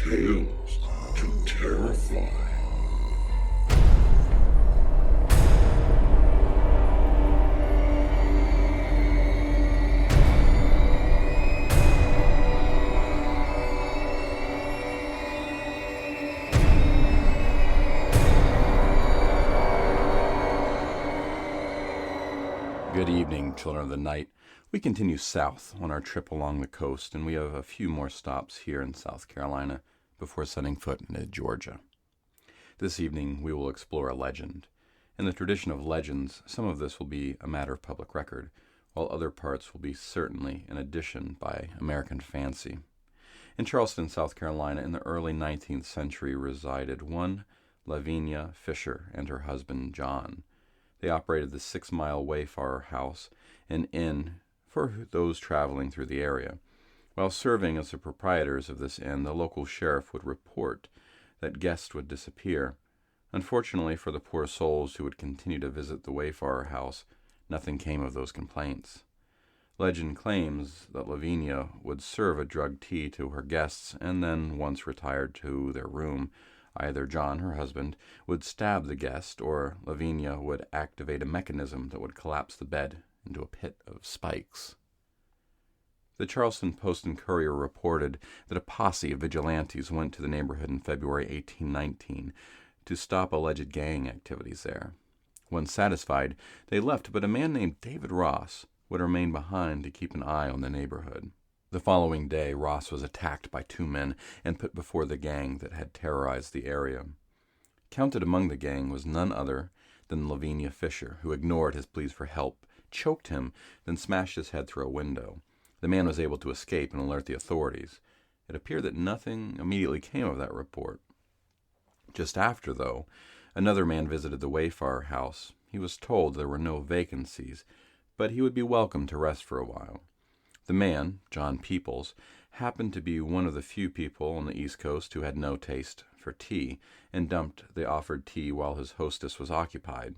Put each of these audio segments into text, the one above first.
Tales to Terrify. Good evening, children of the night. We continue south on our trip along the coast, and we have a few more stops here in South Carolina before setting foot into Georgia. This evening, we will explore a legend. In the tradition of legends, some of this will be a matter of public record, while other parts will be certainly an addition by American fancy. In Charleston, South Carolina, in the early 19th century resided one Lavinia Fisher and her husband John. They operated the 6 Mile Wayfarer House, an inn for those traveling through the area. While serving as the proprietors of this inn, the local sheriff would report that guests would disappear. Unfortunately for the poor souls who would continue to visit the Wayfarer House, nothing came of those complaints. Legend claims that Lavinia would serve a drugged tea to her guests, and then, once retired to their room, either John, her husband, would stab the guest, or Lavinia would activate a mechanism that would collapse the bed into a pit of spikes. The Charleston Post and Courier reported that a posse of vigilantes went to the neighborhood in February 1819 to stop alleged gang activities there. Once satisfied, they left, but a man named David Ross would remain behind to keep an eye on the neighborhood. The following day, Ross was attacked by 2 men and put before the gang that had terrorized the area. Counted among the gang was none other than Lavinia Fisher, who ignored his pleas for help, choked him, then smashed his head through a window. The man was able to escape and alert the authorities. It appeared that nothing immediately came of that report. Just after, though, another man visited the Wayfarer House. He was told there were no vacancies, but he would be welcome to rest for a while. The man, John Peoples, happened to be one of the few people on the East Coast who had no taste for tea, and dumped the offered tea while his hostess was occupied.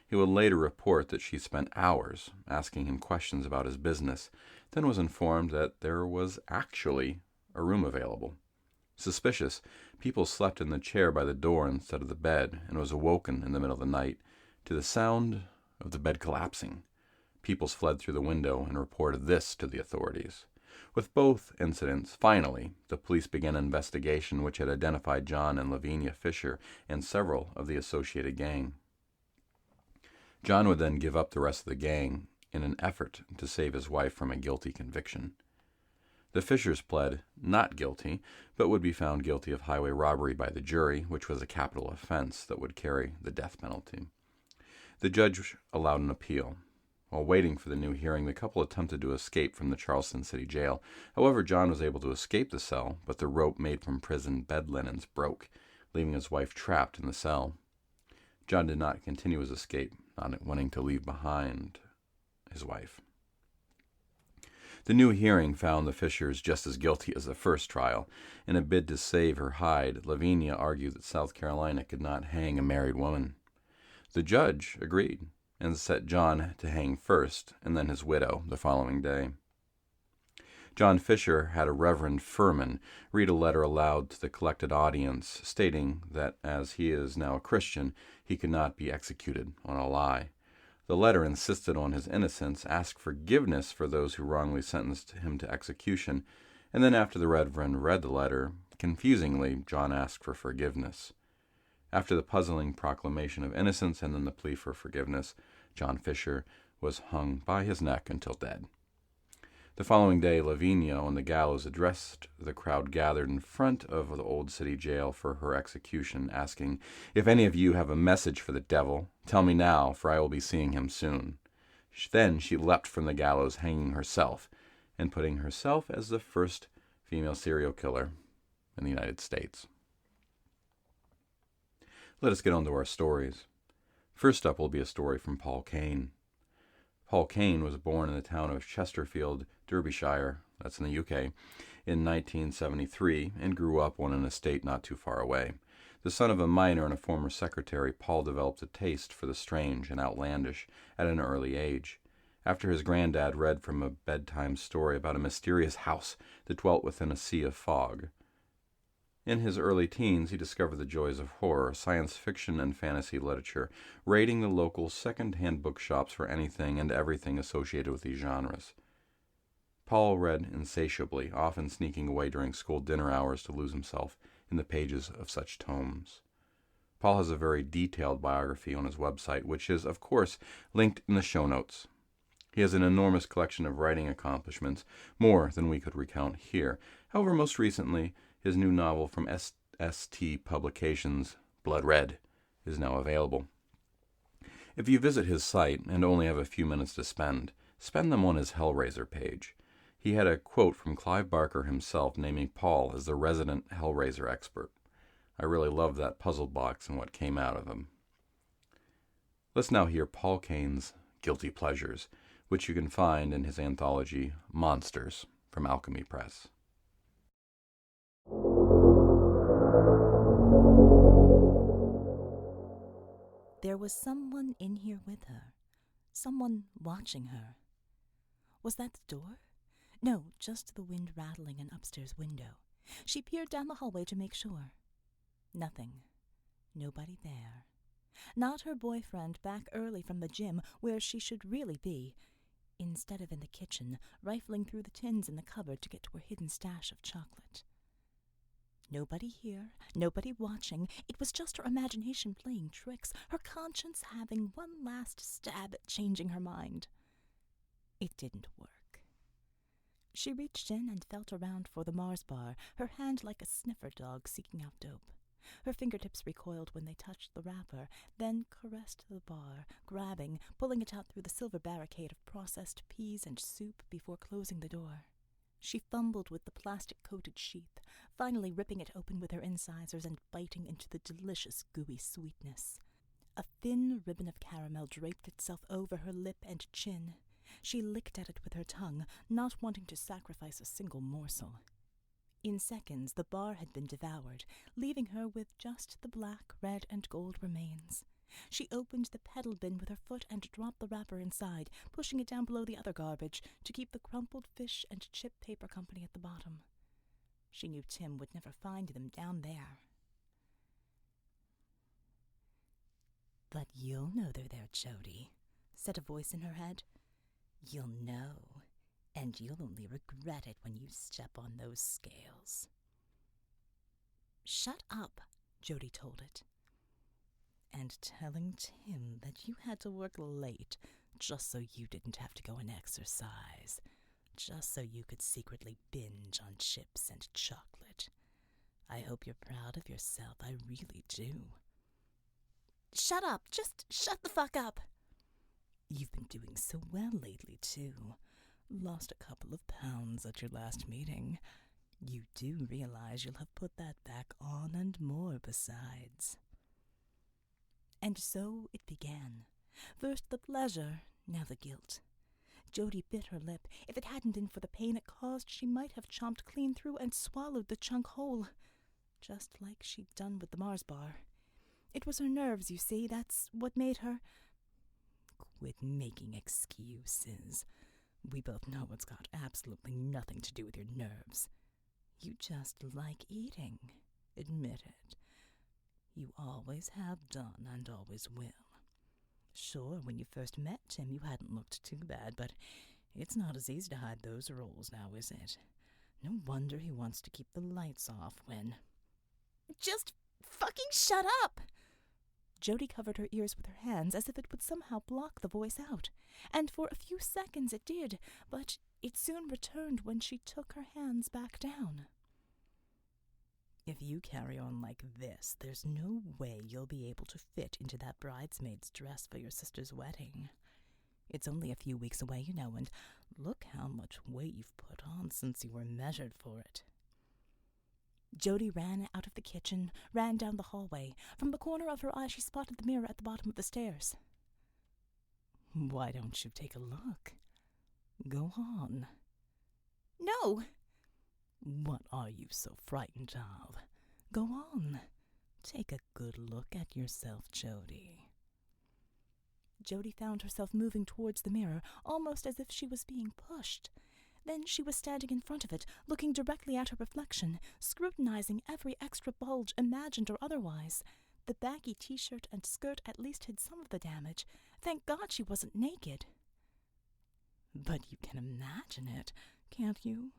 He would later report that she spent hours asking him questions about his business, then was informed that there was actually a room available. Suspicious, Peoples slept in the chair by the door instead of the bed, and was awoken in the middle of the night to the sound of the bed collapsing. Peoples fled through the window and reported this to the authorities. With both incidents, finally, the police began an investigation which had identified John and Lavinia Fisher and several of the associated gang. John would then give up the rest of the gang in an effort to save his wife from a guilty conviction. The Fishers pled not guilty, but would be found guilty of highway robbery by the jury, which was a capital offense that would carry the death penalty. The judge allowed an appeal. While waiting for the new hearing, the couple attempted to escape from the Charleston City Jail. However, John was able to escape the cell, but the rope made from prison bed linens broke, leaving his wife trapped in the cell. John did not continue his escape, not wanting to leave behind his wife. The new hearing found the Fishers just as guilty as the first trial. In a bid to save her hide, Lavinia argued that South Carolina could not hang a married woman. The judge agreed, and set John to hang first, and then his widow the following day. John Fisher had a Reverend Furman read a letter aloud to the collected audience, stating that as he is now a Christian, he could not be executed on a lie. The letter insisted on his innocence, asked forgiveness for those who wrongly sentenced him to execution, and then after the Reverend read the letter, confusingly, John asked for forgiveness. After the puzzling proclamation of innocence and then the plea for forgiveness, John Fisher was hung by his neck until dead. The following day, Lavinia on the gallows addressed the crowd gathered in front of the old city jail for her execution, asking, "If any of you have a message for the devil, tell me now, for I will be seeing him soon." Then she leapt from the gallows, hanging herself, and putting herself as the first female serial killer in the United States. Let us get on to our stories. First up will be a story from Paul Kane. Paul Kane was born in the town of Chesterfield, Derbyshire, that's in the UK, in 1973, and grew up on an estate not too far away. The son of a miner and a former secretary, Paul developed a taste for the strange and outlandish at an early age. After his granddad read from a bedtime story about a mysterious house that dwelt within a sea of fog, In his early teens, he discovered the joys of horror, science fiction, and fantasy literature, raiding the local second-hand bookshops for anything and everything associated with these genres. Paul read insatiably, often sneaking away during school dinner hours to lose himself in the pages of such tomes. Paul has a very detailed biography on his website, which is, of course, linked in the show notes. He has an enormous collection of writing accomplishments, more than we could recount here. However, most recently, his new novel from ST Publications, Blood Red, is now available. If you visit his site and only have a few minutes to spend them on his Hellraiser page. He had a quote from Clive Barker himself naming Paul as the resident Hellraiser expert. I really loved that puzzle box and what came out of him. Let's now hear Paul Kane's Guilty Pleasures, which you can find in his anthology Monsters from Alchemy Press. There was someone in here with her, someone watching her. Was that the door? No, just the wind rattling an upstairs window. She peered down the hallway to make sure. Nothing. Nobody there. Not her boyfriend back early from the gym, where she should really be, instead of in the kitchen, rifling through the tins in the cupboard to get to her hidden stash of chocolate. Nobody here, nobody watching. It was just her imagination playing tricks, her conscience having one last stab at changing her mind. It didn't work. She reached in and felt around for the Mars bar, her hand like a sniffer dog seeking out dope. Her fingertips recoiled when they touched the wrapper, then caressed the bar, grabbing, pulling it out through the silver barricade of processed peas and soup before closing the door. She fumbled with the plastic-coated sheath, finally ripping it open with her incisors and biting into the delicious gooey sweetness. A thin ribbon of caramel draped itself over her lip and chin. She licked at it with her tongue, not wanting to sacrifice a single morsel. In seconds, the bar had been devoured, leaving her with just the black, red, and gold remains. She opened the pedal bin with her foot and dropped the wrapper inside, pushing it down below the other garbage to keep the crumpled fish and chip paper company at the bottom. She knew Tim would never find them down there. "But you'll know they're there, Jody," said a voice in her head. "You'll know, and you'll only regret it when you step on those scales." "Shut up," Jody told it. "And telling Tim that you had to work late just so you didn't have to go and exercise, just so you could secretly binge on chips and chocolate. I hope you're proud of yourself, I really do." "Shut up, just shut the fuck up." "You've been doing so well lately, too. Lost a couple of pounds at your last meeting. You do realize you'll have put that back on and more besides." And so it began. First the pleasure, now the guilt. Jody bit her lip. If it hadn't been for the pain it caused, she might have chomped clean through and swallowed the chunk whole, just like she'd done with the Mars bar. It was her nerves, you see. That's what made her... "Quit making excuses. We both know it's got absolutely nothing to do with your nerves. You just like eating. Admit it. You always have done and always will. Sure, when you first met Tim, you hadn't looked too bad, but it's not as easy to hide those rolls now, is it? No wonder he wants to keep the lights off when..." "Just fucking shut up!" Jody covered her ears with her hands as if it would somehow block the voice out, and for a few seconds it did, but it soon returned when she took her hands back down. "If you carry on like this, there's no way you'll be able to fit into that bridesmaid's dress for your sister's wedding. It's only a few weeks away, you know, and look how much weight you've put on since you were measured for it." Jody ran out of the kitchen, ran down the hallway. From the corner of her eye, she spotted the mirror at the bottom of the stairs. "Why don't you take a look? Go on." "No." "What are you so frightened of? Go on. Take a good look at yourself, Jody." Jody found herself moving towards the mirror, almost as if she was being pushed. Then she was standing in front of it, looking directly at her reflection, scrutinizing every extra bulge, imagined or otherwise. The baggy t-shirt and skirt at least hid some of the damage. Thank God she wasn't naked. But you can imagine it, can't you?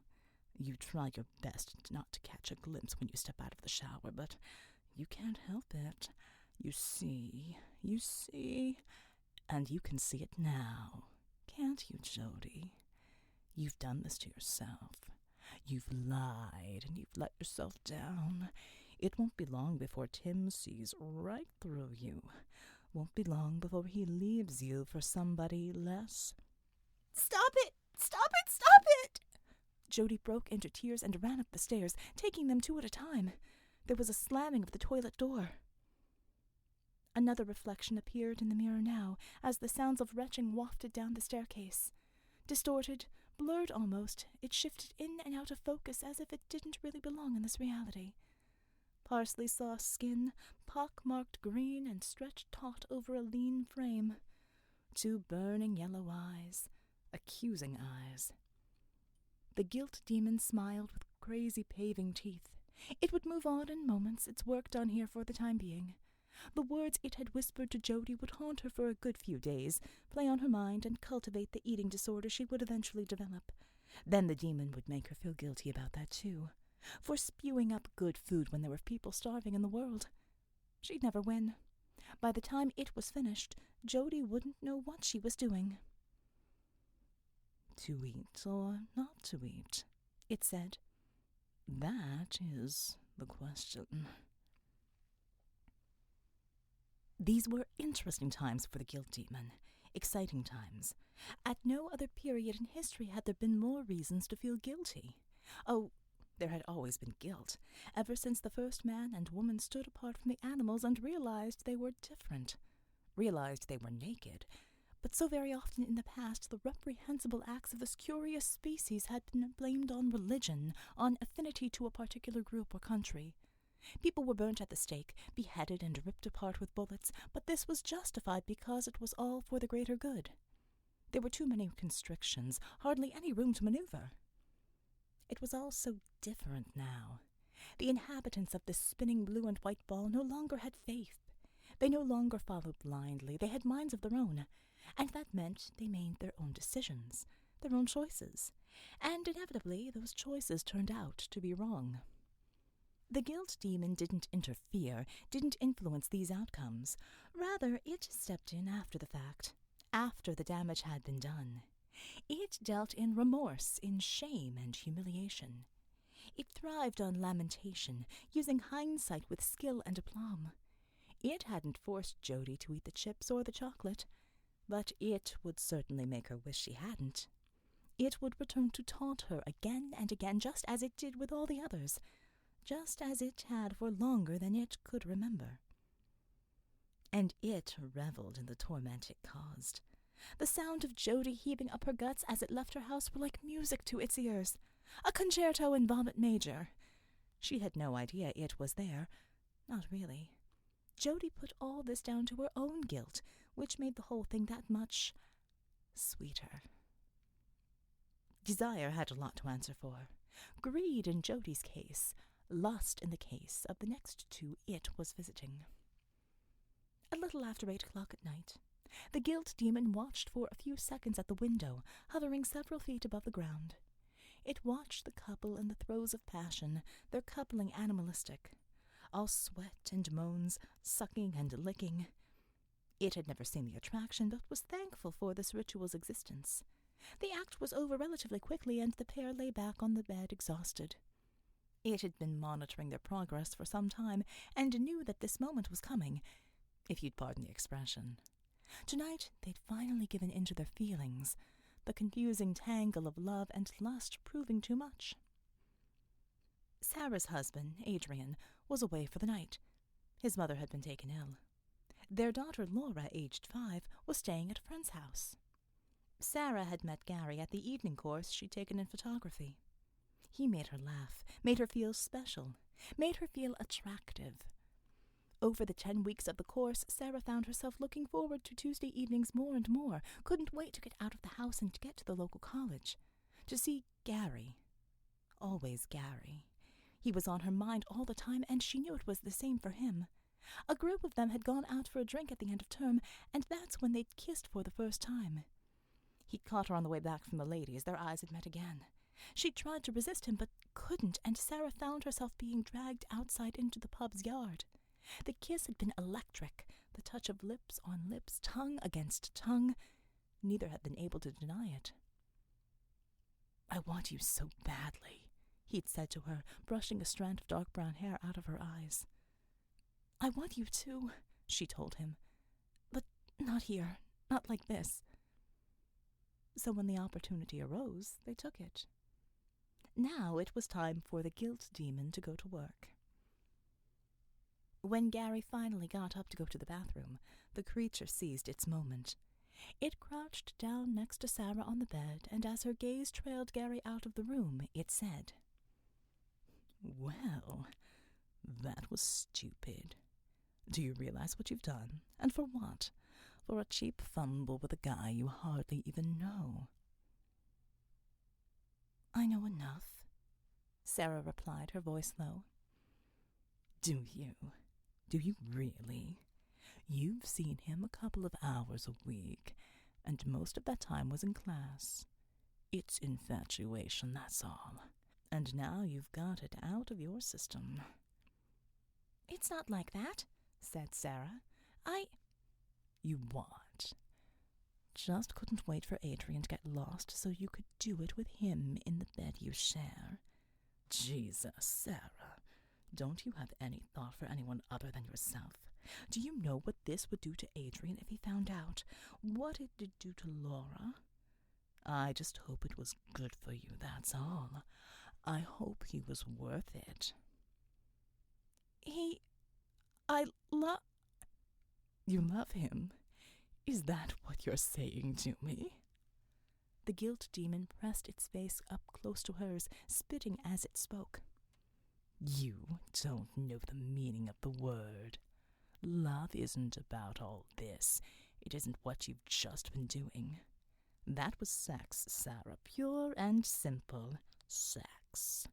You try your best not to catch a glimpse when you step out of the shower, but you can't help it. You see, and you can see it now. Can't you, Jody? You've done this to yourself. You've lied and you've let yourself down. It won't be long before Tim sees right through you. Won't be long before he leaves you for somebody less. Stop it! Stop it! Stop it! Jody broke into tears and ran up the stairs, taking them two at a time. There was a slamming of the toilet door. Another reflection appeared in the mirror now, as the sounds of retching wafted down the staircase. Distorted, blurred almost, it shifted in and out of focus as if it didn't really belong in this reality. Parsley sauce skin, pock-marked green and stretched taut over a lean frame. Two burning yellow eyes, accusing eyes. The guilt demon smiled with crazy paving teeth. It would move on in moments, its work done here for the time being. The words it had whispered to Jody would haunt her for a good few days, play on her mind, and cultivate the eating disorder she would eventually develop. Then the demon would make her feel guilty about that, too, for spewing up good food when there were people starving in the world. She'd never win. By the time it was finished, Jody wouldn't know what she was doing. To eat or not to eat, it said. That is the question. These were interesting times for the guilt demon, exciting times. At no other period in history had there been more reasons to feel guilty. Oh, there had always been guilt, ever since the first man and woman stood apart from the animals and realized they were different, realized they were naked. But so very often in the past, the reprehensible acts of this curious species had been blamed on religion, on affinity to a particular group or country. People were burnt at the stake, beheaded and ripped apart with bullets, but this was justified because it was all for the greater good. There were too many constrictions, hardly any room to maneuver. It was all so different now. The inhabitants of this spinning blue and white ball no longer had faith. They no longer followed blindly. They had minds of their own, and that meant they made their own decisions, their own choices, and inevitably those choices turned out to be wrong. The guilt demon didn't interfere, didn't influence these outcomes. Rather, it stepped in after the fact, after the damage had been done. It dealt in remorse, in shame and humiliation. It thrived on lamentation, using hindsight with skill and aplomb. It hadn't forced Jody to eat the chips or the chocolate, but it would certainly make her wish she hadn't. It would return to taunt her again and again, just as it did with all the others, just as it had for longer than it could remember. And it reveled in the torment it caused. The sound of Jody heaving up her guts as it left her house were like music to its ears, a concerto in vomit major. She had no idea it was there, not really. Jody put all this down to her own guilt, which made the whole thing that much sweeter. Desire had a lot to answer for. Greed in Jody's case, lust in the case of the next two it was visiting. A little after 8 o'clock at night, the guilt demon watched for a few seconds at the window, hovering several feet above the ground. It watched the couple in the throes of passion, their coupling animalistic, all sweat and moans, sucking and licking. It had never seen the attraction, but was thankful for this ritual's existence. The act was over relatively quickly, and the pair lay back on the bed exhausted. It had been monitoring their progress for some time, and knew that this moment was coming, if you'd pardon the expression. Tonight they'd finally given in to their feelings, the confusing tangle of love and lust proving too much. Sarah's husband, Adrian, was away for the night. His mother had been taken ill. Their daughter Laura, aged 5, was staying at a friend's house. Sarah had met Gary at the evening course she'd taken in photography. He made her laugh, made her feel special, made her feel attractive. Over the 10 weeks of the course, Sarah found herself looking forward to Tuesday evenings more and more, couldn't wait to get out of the house and get to the local college, to see Gary. Always Gary. He was on her mind all the time, and she knew it was the same for him. A group of them had gone out for a drink at the end of term, and that's when they'd kissed for the first time. He'd caught her on the way back from the ladies. Their eyes had met again. She tried to resist him, but couldn't, and Sarah found herself being dragged outside into the pub's yard. The kiss had been electric, the touch of lips on lips, tongue against tongue. Neither had been able to deny it. "I want you so badly," he'd said to her, brushing a strand of dark brown hair out of her eyes. "I want you too," she told him. "But not here, not like this." So when the opportunity arose, they took it. Now it was time for the guilt demon to go to work. When Gary finally got up to go to the bathroom, the creature seized its moment. It crouched down next to Sarah on the bed, and as her gaze trailed Gary out of the room, it said, "Well, that was stupid. Do you realize what you've done? And for what? For a cheap fumble with a guy you hardly even know." "I know enough," Sarah replied, her voice low. "Do you? Do you really? You've seen him a couple of hours a week, and most of that time was in class. It's infatuation, that's all. And now you've got it out of your system." "It's not like that," said Sarah. You what? Just couldn't wait for Adrian to get lost so you could do it with him in the bed you share? Jesus, Sarah, don't you have any thought for anyone other than yourself? Do you know what this would do to Adrian if he found out? What it did do to Laura? I just hope it was good for you, that's all. I hope he was worth it." You love him? Is that what you're saying to me?" The guilt demon pressed its face up close to hers, spitting as it spoke. "You don't know the meaning of the word. Love isn't about all this. It isn't what you've just been doing. That was sex, Sarah, pure and simple sex.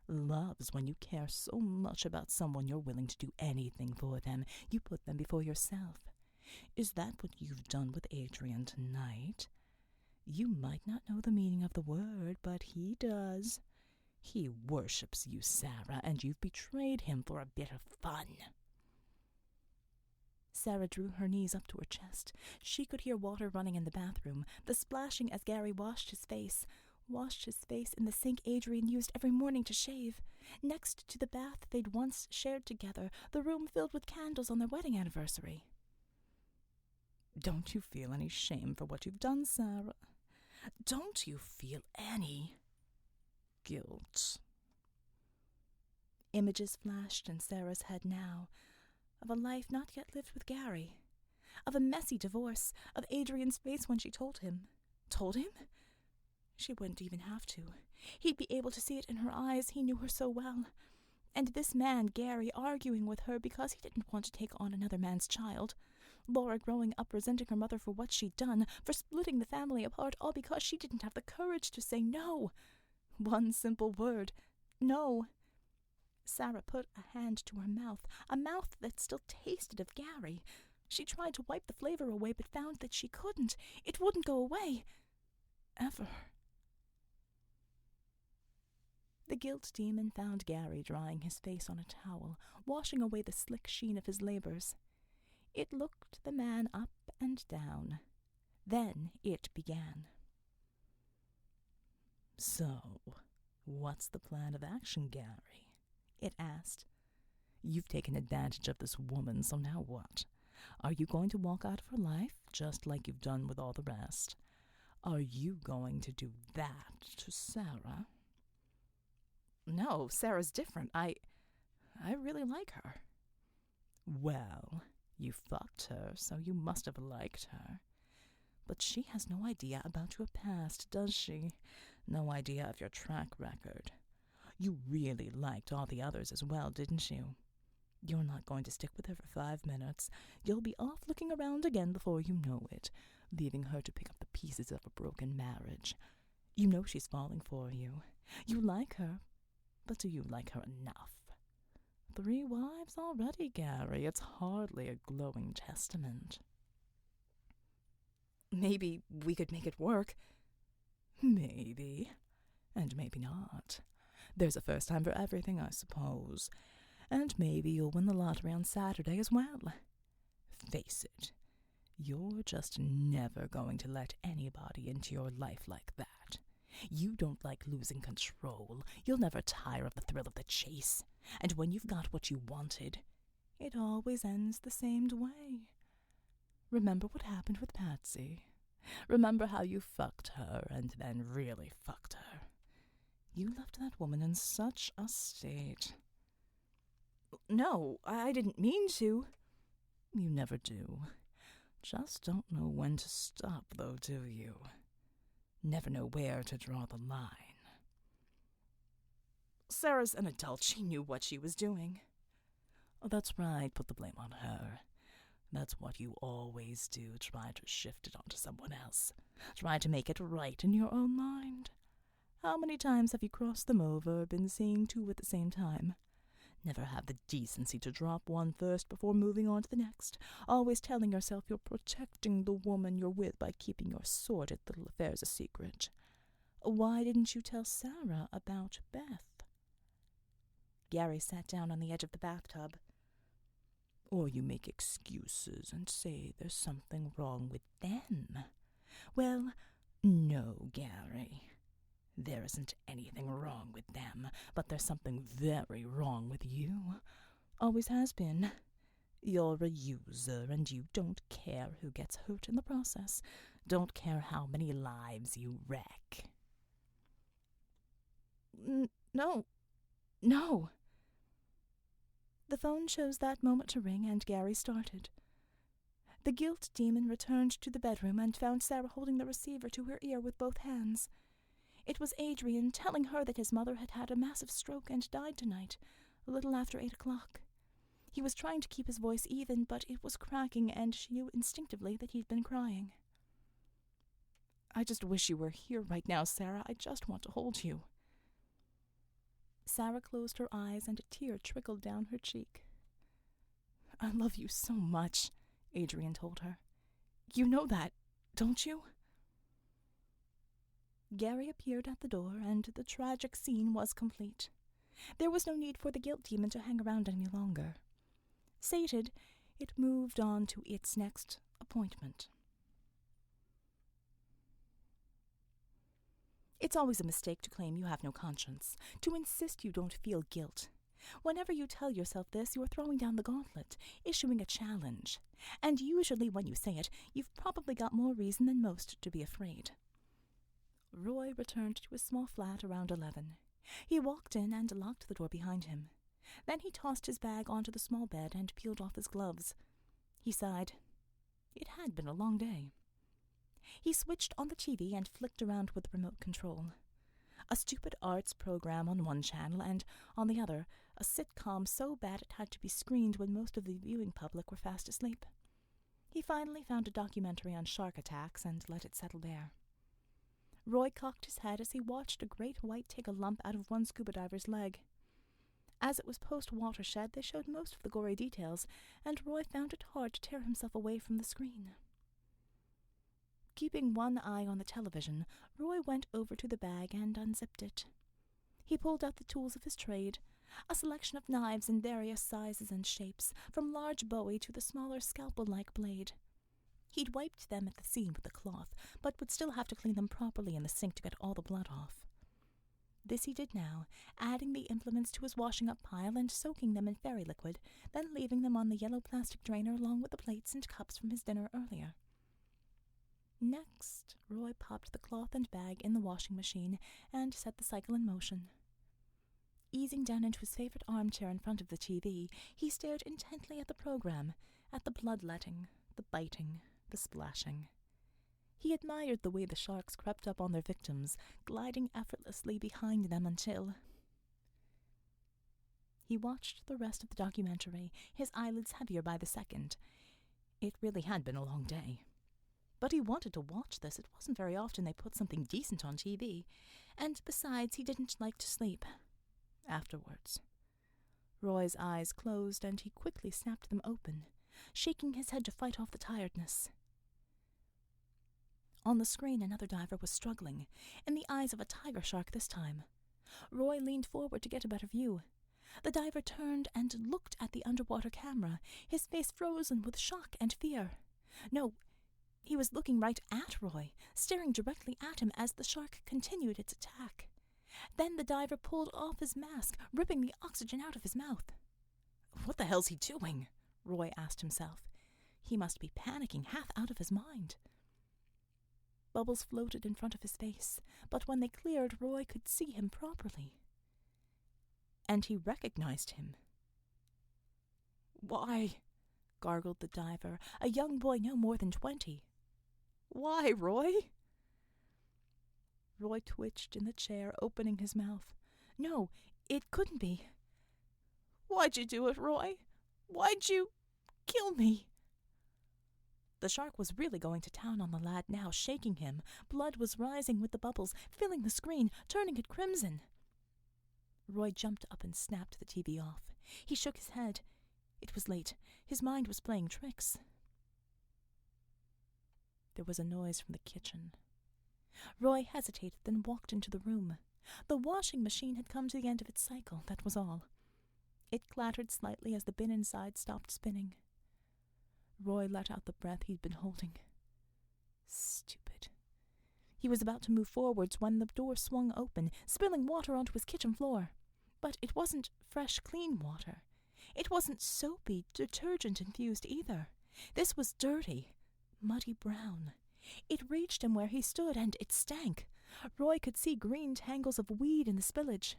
Love's when you care so much about someone you're willing to do anything for them. You put them before yourself. Is that what you've done with Adrian tonight? You might not know the meaning of the word, but he does. He worships you, Sarah, and you've betrayed him for a bit of fun." Sarah drew her knees up to her chest. She could hear water running in the bathroom, the splashing as Gary washed his face in the sink Adrian used every morning to shave, next to the bath they'd once shared together, the room filled with candles on their wedding anniversary. "Don't you feel any shame for what you've done, Sarah? Don't you feel any guilt?" Images flashed in Sarah's head now, of a life not yet lived with Gary, of a messy divorce, of Adrian's face when she told him. Told him? She wouldn't even have to. He'd be able to see it in her eyes. He knew her so well. And this man, Gary, arguing with her because he didn't want to take on another man's child. Laura growing up resenting her mother for what she'd done, for splitting the family apart, all because she didn't have the courage to say no. One simple word. No. Sarah put a hand to her mouth, a mouth that still tasted of Gary. She tried to wipe the flavor away, but found that she couldn't. It wouldn't go away. Ever. The guilt demon found Gary drying his face on a towel, washing away the slick sheen of his labors. It looked the man up and down. Then it began. "So, what's the plan of action, Gary?" it asked. "You've taken advantage of this woman, so now what? Are you going to walk out of her life, just like you've done with all the rest? Are you going to do that to Sarah?" "No, Sarah's different. I really like her." "Well, you fucked her, so you must have liked her. But she has no idea about your past, does she? No idea of your track record. You really liked all the others as well, didn't you? You're not going to stick with her for 5 minutes. You'll be off looking around again before you know it, leaving her to pick up the pieces of a broken marriage. You know she's falling for you. You like her, but do you like her enough? 3 wives already, Gary. It's hardly a glowing testament. Maybe we could make it work. Maybe. And maybe not. There's a first time for everything, I suppose. And maybe you'll win the lottery on Saturday as well. Face it, you're just never going to let anybody into your life like that. You don't like losing control. You'll never tire of the thrill of the chase. And when you've got what you wanted, it always ends the same way. Remember what happened with Patsy. Remember how you fucked her and then really fucked her. You left that woman in such a state. No, I didn't mean to. You never do. Just don't know when to stop, though, do you? Never know where to draw the line. Sarah's an adult. She knew what she was doing. Oh, that's right. Put the blame on her. That's what you always do. Try to shift it onto someone else. Try to make it right in your own mind. How many times have you crossed them over, been seeing 2 at the same time? Never have the decency to drop one first before moving on to the next, always telling yourself you're protecting the woman you're with by keeping your sordid little affairs a secret. Why didn't you tell Sarah about Beth? Gary sat down on the edge of the bathtub. Or you make excuses and say there's something wrong with them. Well, no, Gary. There isn't anything wrong with them, but there's something very wrong with you. Always has been. You're a user, and you don't care who gets hurt in the process. Don't care how many lives you wreck. No. The phone chose that moment to ring, and Gary started. The guilt demon returned to the bedroom and found Sarah holding the receiver to her ear with both hands. It was Adrian telling her that his mother had had a massive stroke and died tonight, a little after 8 o'clock. He was trying to keep his voice even, but it was cracking, and she knew instinctively that he'd been crying. I just wish you were here right now, Sarah. I just want to hold you. Sarah closed her eyes, and a tear trickled down her cheek. I love you so much, Adrian told her. You know that, don't you? Gary appeared at the door, and the tragic scene was complete. There was no need for the guilt demon to hang around any longer. Sated, it moved on to its next appointment. It's always a mistake to claim you have no conscience, to insist you don't feel guilt. Whenever you tell yourself this, you're throwing down the gauntlet, issuing a challenge. And usually when you say it, you've probably got more reason than most to be afraid. Roy returned to his small flat around 11. He walked in and locked the door behind him. Then he tossed his bag onto the small bed and peeled off his gloves. He sighed. It had been a long day. He switched on the TV and flicked around with the remote control. A stupid arts program on one channel, and on the other, a sitcom so bad it had to be screened when most of the viewing public were fast asleep. He finally found a documentary on shark attacks and let it settle there. Roy cocked his head as he watched a great white take a lump out of one scuba diver's leg. As it was post-watershed, they showed most of the gory details, and Roy found it hard to tear himself away from the screen. Keeping one eye on the television, Roy went over to the bag and unzipped it. He pulled out the tools of his trade, a selection of knives in various sizes and shapes, from large bowie to the smaller scalpel-like blade. He'd wiped them at the seam with a cloth, but would still have to clean them properly in the sink to get all the blood off. This he did now, adding the implements to his washing-up pile and soaking them in fairy liquid, then leaving them on the yellow plastic drainer along with the plates and cups from his dinner earlier. Next, Roy popped the cloth and bag in the washing machine and set the cycle in motion. Easing down into his favorite armchair in front of the TV, he stared intently at the program, at the bloodletting, the biting, the splashing. He admired the way the sharks crept up on their victims, gliding effortlessly behind them until... He watched the rest of the documentary, his eyelids heavier by the second. It really had been a long day. But he wanted to watch this. It wasn't very often they put something decent on TV. And besides, he didn't like to sleep afterwards. Roy's eyes closed, and he quickly snapped them open, shaking his head to fight off the tiredness. On the screen, another diver was struggling, in the eyes of a tiger shark this time. Roy leaned forward to get a better view. The diver turned and looked at the underwater camera, his face frozen with shock and fear. No, he was looking right at Roy, staring directly at him as the shark continued its attack. Then the diver pulled off his mask, ripping the oxygen out of his mouth. "What the hell's he doing?" Roy asked himself. He must be panicking, half out of his mind. Bubbles floated in front of his face, but when they cleared, Roy could see him properly. And he recognized him. "Why?" gargled the diver, a young boy no more than 20. "Why, Roy?" Roy twitched in the chair, opening his mouth. No, it couldn't be. "Why'd you do it, Roy? Why'd you kill me?" The shark was really going to town on the lad now, shaking him. Blood was rising with the bubbles, filling the screen, turning it crimson. Roy jumped up and snapped the TV off. He shook his head. It was late. His mind was playing tricks. There was a noise from the kitchen. Roy hesitated, then walked into the room. The washing machine had come to the end of its cycle, that was all. It clattered slightly as the bin inside stopped spinning. Roy let out the breath he'd been holding. Stupid. He was about to move forwards when the door swung open, spilling water onto his kitchen floor. But it wasn't fresh, clean water. It wasn't soapy, detergent-infused either. This was dirty, muddy brown. It reached him where he stood, and it stank. Roy could see green tangles of weed in the spillage.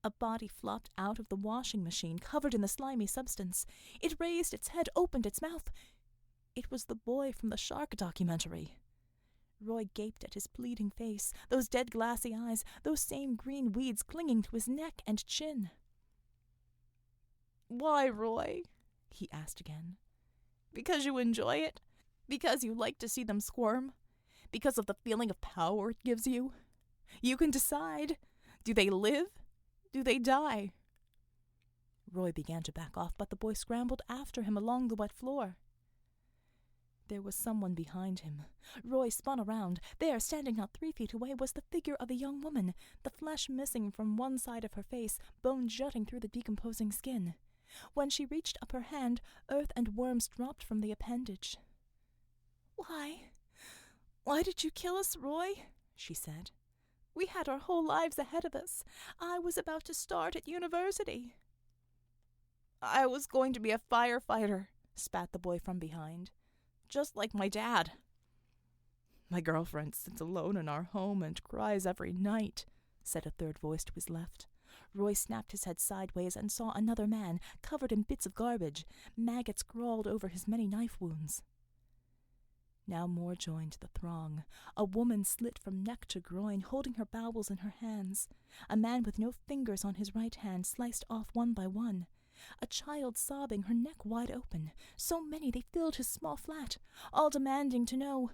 A body flopped out of the washing machine, covered in the slimy substance. It raised its head, opened its mouth. It was the boy from the shark documentary. Roy gaped at his bleeding face, those dead glassy eyes, those same green weeds clinging to his neck and chin. "Why, Roy?" he asked again. "Because you enjoy it? Because you like to see them squirm? Because of the feeling of power it gives you? You can decide. Do they live? Do they die?" Roy began to back off, but the boy scrambled after him along the wet floor. There was someone behind him. Roy spun around. There, standing not 3 feet away, was the figure of a young woman, the flesh missing from one side of her face, bone jutting through the decomposing skin. When she reached up her hand, earth and worms dropped from the appendage. Why did you kill us, Roy?" she said. "We had our whole lives ahead of us. I was about to start at university." "I was going to be a firefighter," spat the boy from behind. "Just like my dad." "My girlfriend sits alone in our home and cries every night," said a third voice to his left. Roy snapped his head sideways and saw another man, covered in bits of garbage. Maggots crawled over his many knife wounds. Now more joined the throng. A woman slit from neck to groin, holding her bowels in her hands. A man with no fingers on his right hand sliced off one by one. A child sobbing, her neck wide open. So many they filled his small flat, all demanding to know,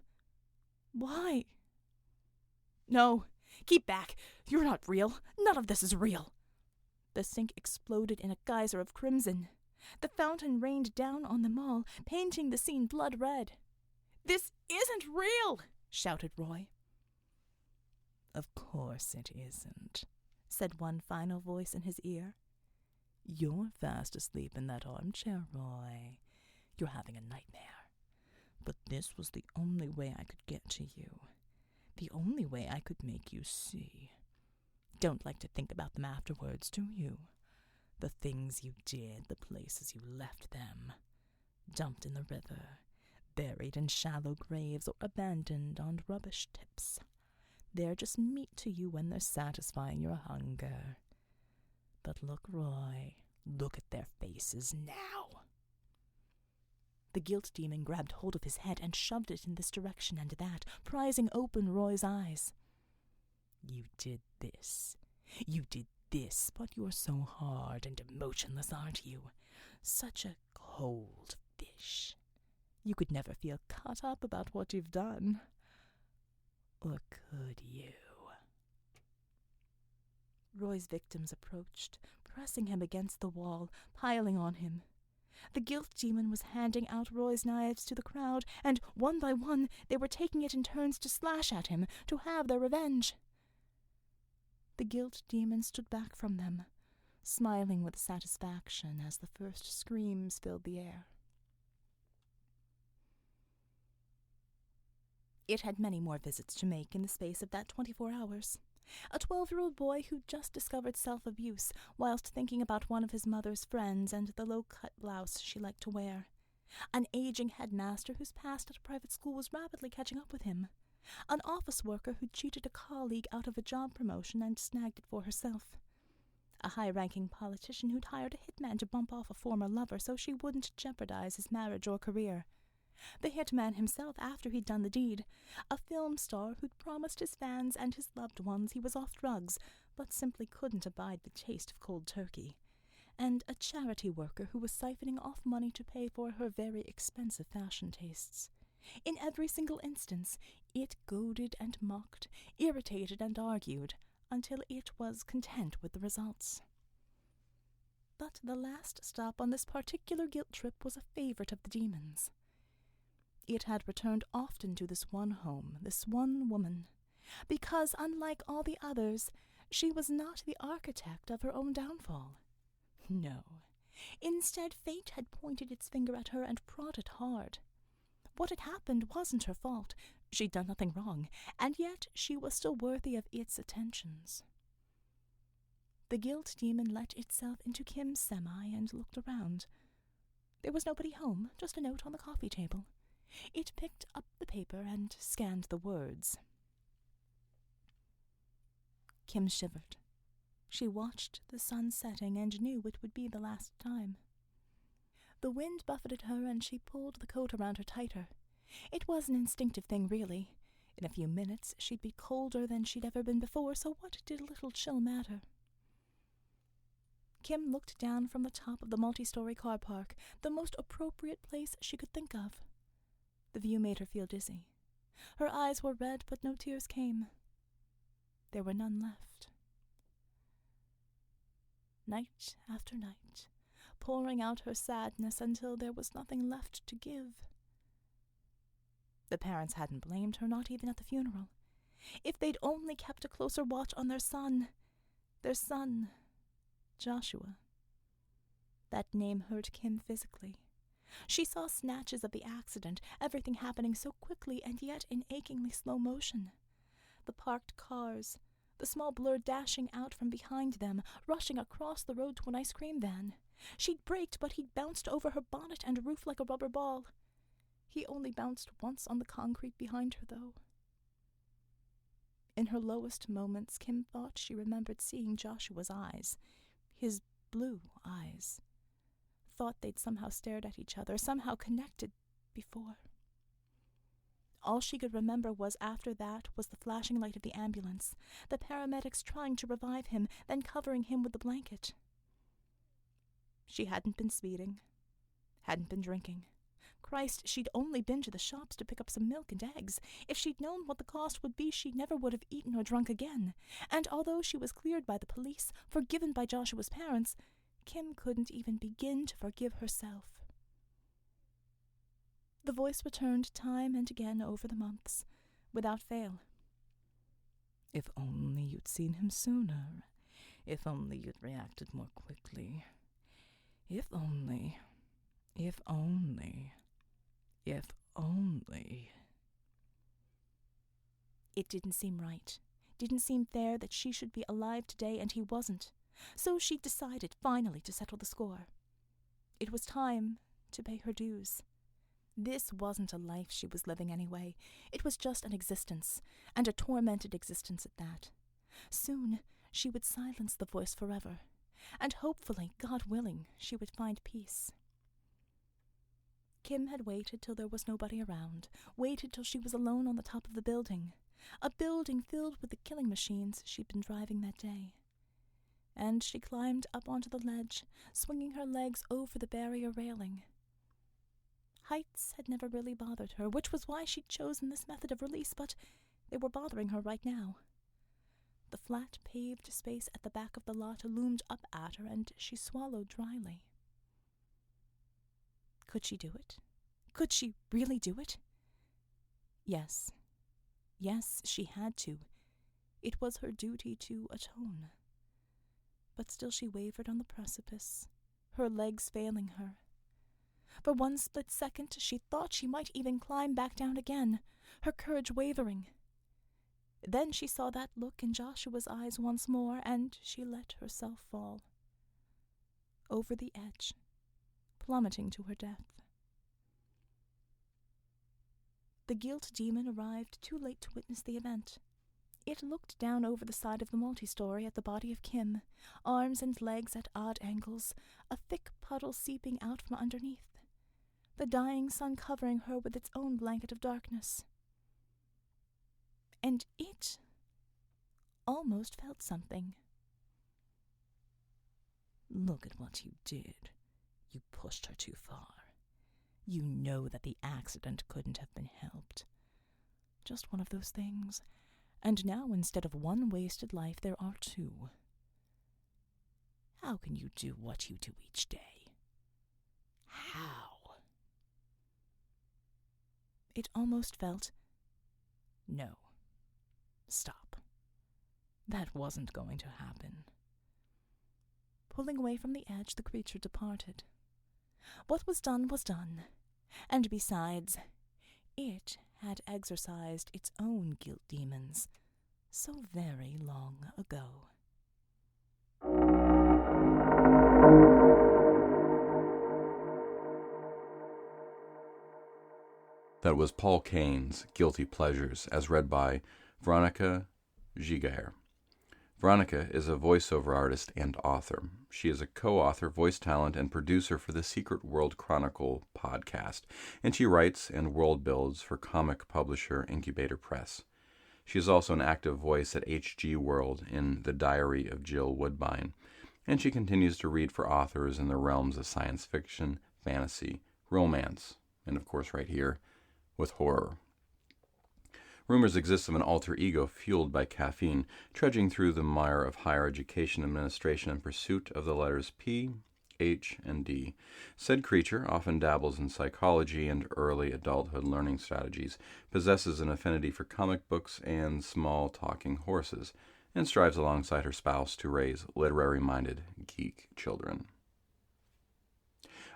"Why?" "No, keep back. You're not real. None of this is real." The sink exploded in a geyser of crimson. The fountain rained down on them all, painting the scene blood red. "This isn't real!" shouted Roy. "Of course it isn't," said one final voice in his ear. "You're fast asleep in that armchair, Roy. You're having a nightmare. But this was the only way I could get to you. The only way I could make you see. Don't like to think about them afterwards, do you? The things you did, the places you left them. Dumped in the river, buried in shallow graves, or abandoned on rubbish tips. They're just meat to you when they're satisfying your hunger. But look, Roy, look at their faces now." The guilt demon grabbed hold of his head and shoved it in this direction and that, prizing open Roy's eyes. "You did this. You did this, but you're so hard and emotionless, aren't you? Such a cold fish. You could never feel cut up about what you've done. Or could you? Roy's victims approached, pressing him against the wall, piling on him. The guilt demon was handing out Roy's knives to the crowd, and one by one they were taking it in turns to slash at him, to have their revenge. The guilt demon stood back from them, smiling with satisfaction as the first screams filled the air. It had many more visits to make in the space of that 24 hours. A 12-year-old boy who'd just discovered self-abuse whilst thinking about one of his mother's friends and the low-cut blouse she liked to wear. An aging headmaster whose past at a private school was rapidly catching up with him. An office worker who'd cheated a colleague out of a job promotion and snagged it for herself. A high-ranking politician who'd hired a hitman to bump off a former lover so she wouldn't jeopardize his marriage or career. The hitman himself after he'd done the deed. A film star who'd promised his fans and his loved ones he was off drugs, but simply couldn't abide the taste of cold turkey. And a charity worker who was siphoning off money to pay for her very expensive fashion tastes. In every single instance, it goaded and mocked, irritated and argued, until it was content with the results. But the last stop on this particular guilt trip was a favorite of the demons. It had returned often to this one home, this one woman, because, unlike all the others, she was not the architect of her own downfall. No. Instead, fate had pointed its finger at her and prodded hard. What had happened wasn't her fault. She'd done nothing wrong, and yet she was still worthy of its attentions. The guilt demon let itself into Kim's semi and looked around. There was nobody home, just a note on the coffee table. It picked up the paper and scanned the words. Kim shivered. She watched the sun setting and knew it would be the last time. The wind buffeted her and she pulled the coat around her tighter. It was an instinctive thing, really. In a few minutes she'd be colder than she'd ever been before, so what did a little chill matter? Kim looked down from the top of the multi-story car park, the most appropriate place she could think of. The view made her feel dizzy. Her eyes were red, but no tears came. There were none left. Night after night, pouring out her sadness until there was nothing left to give. The parents hadn't blamed her, not even at the funeral. If they'd only kept a closer watch on their son, Joshua. That name hurt Kim physically. She saw snatches of the accident, everything happening so quickly and yet in achingly slow motion. The parked cars, the small blur dashing out from behind them, rushing across the road to an ice cream van. She'd braked, but he'd bounced over her bonnet and roof like a rubber ball. He only bounced once on the concrete behind her, though. In her lowest moments, Kim thought she remembered seeing Joshua's eyes, his blue eyes. Thought they'd somehow stared at each other, somehow connected before. All she could remember was after that was the flashing light of the ambulance, the paramedics trying to revive him, then covering him with the blanket. She hadn't been speeding, hadn't been drinking. Christ, she'd only been to the shops to pick up some milk and eggs. If she'd known what the cost would be, she never would have eaten or drunk again. And although she was cleared by the police, forgiven by Joshua's parents, Kim couldn't even begin to forgive herself. The voice returned time and again over the months, without fail. If only you'd seen him sooner. If only you'd reacted more quickly. If only. If only. If only. It didn't seem right. Didn't seem fair that she should be alive today and he wasn't. So she decided finally to settle the score. It was time to pay her dues. This wasn't a life she was living anyway. It was just an existence, and a tormented existence at that. Soon she would silence the voice forever, and hopefully, God willing, she would find peace. Kim had waited till there was nobody around, waited till she was alone on the top of the building, a building filled with the killing machines she'd been driving that day. And she climbed up onto the ledge, swinging her legs over the barrier railing. Heights had never really bothered her, which was why she'd chosen this method of release, but they were bothering her right now. The flat, paved space at the back of the lot loomed up at her, and she swallowed dryly. Could she do it? Could she really do it? Yes. Yes, she had to. It was her duty to atone. But still she wavered on the precipice, her legs failing her. For one split second she thought she might even climb back down again, her courage wavering. Then she saw that look in Joshua's eyes once more, and she let herself fall. Over the edge, plummeting to her death. The guilt demon arrived too late to witness the event. It looked down over the side of the multi-story at the body of Kim, arms and legs at odd angles, a thick puddle seeping out from underneath, the dying sun covering her with its own blanket of darkness. And it almost felt something. Look at what you did. You pushed her too far. You know that the accident couldn't have been helped. Just one of those things. And now, instead of one wasted life, there are two. How can you do what you do each day? How? It almost felt, no. Stop. That wasn't going to happen. Pulling away from the edge, the creature departed. What was done was done. And besides, it had exorcised its own guilt demons so very long ago. That was Paul Kane's Guilty Pleasures, as read by Veronica Giguere. Veronica is a voiceover artist and author. She is a co-author, voice talent, and producer for the Secret World Chronicle podcast, and she writes and world builds for comic publisher Incubator Press. She is also an active voice at HG World in The Diary of Jill Woodbine, and she continues to read for authors in the realms of science fiction, fantasy, romance, and of course right here with horror. Rumors exist of an alter ego fueled by caffeine, trudging through the mire of higher education administration in pursuit of the letters P, H, and D. Said creature often dabbles in psychology and early adulthood learning strategies, possesses an affinity for comic books and small talking horses, and strives alongside her spouse to raise literary-minded geek children.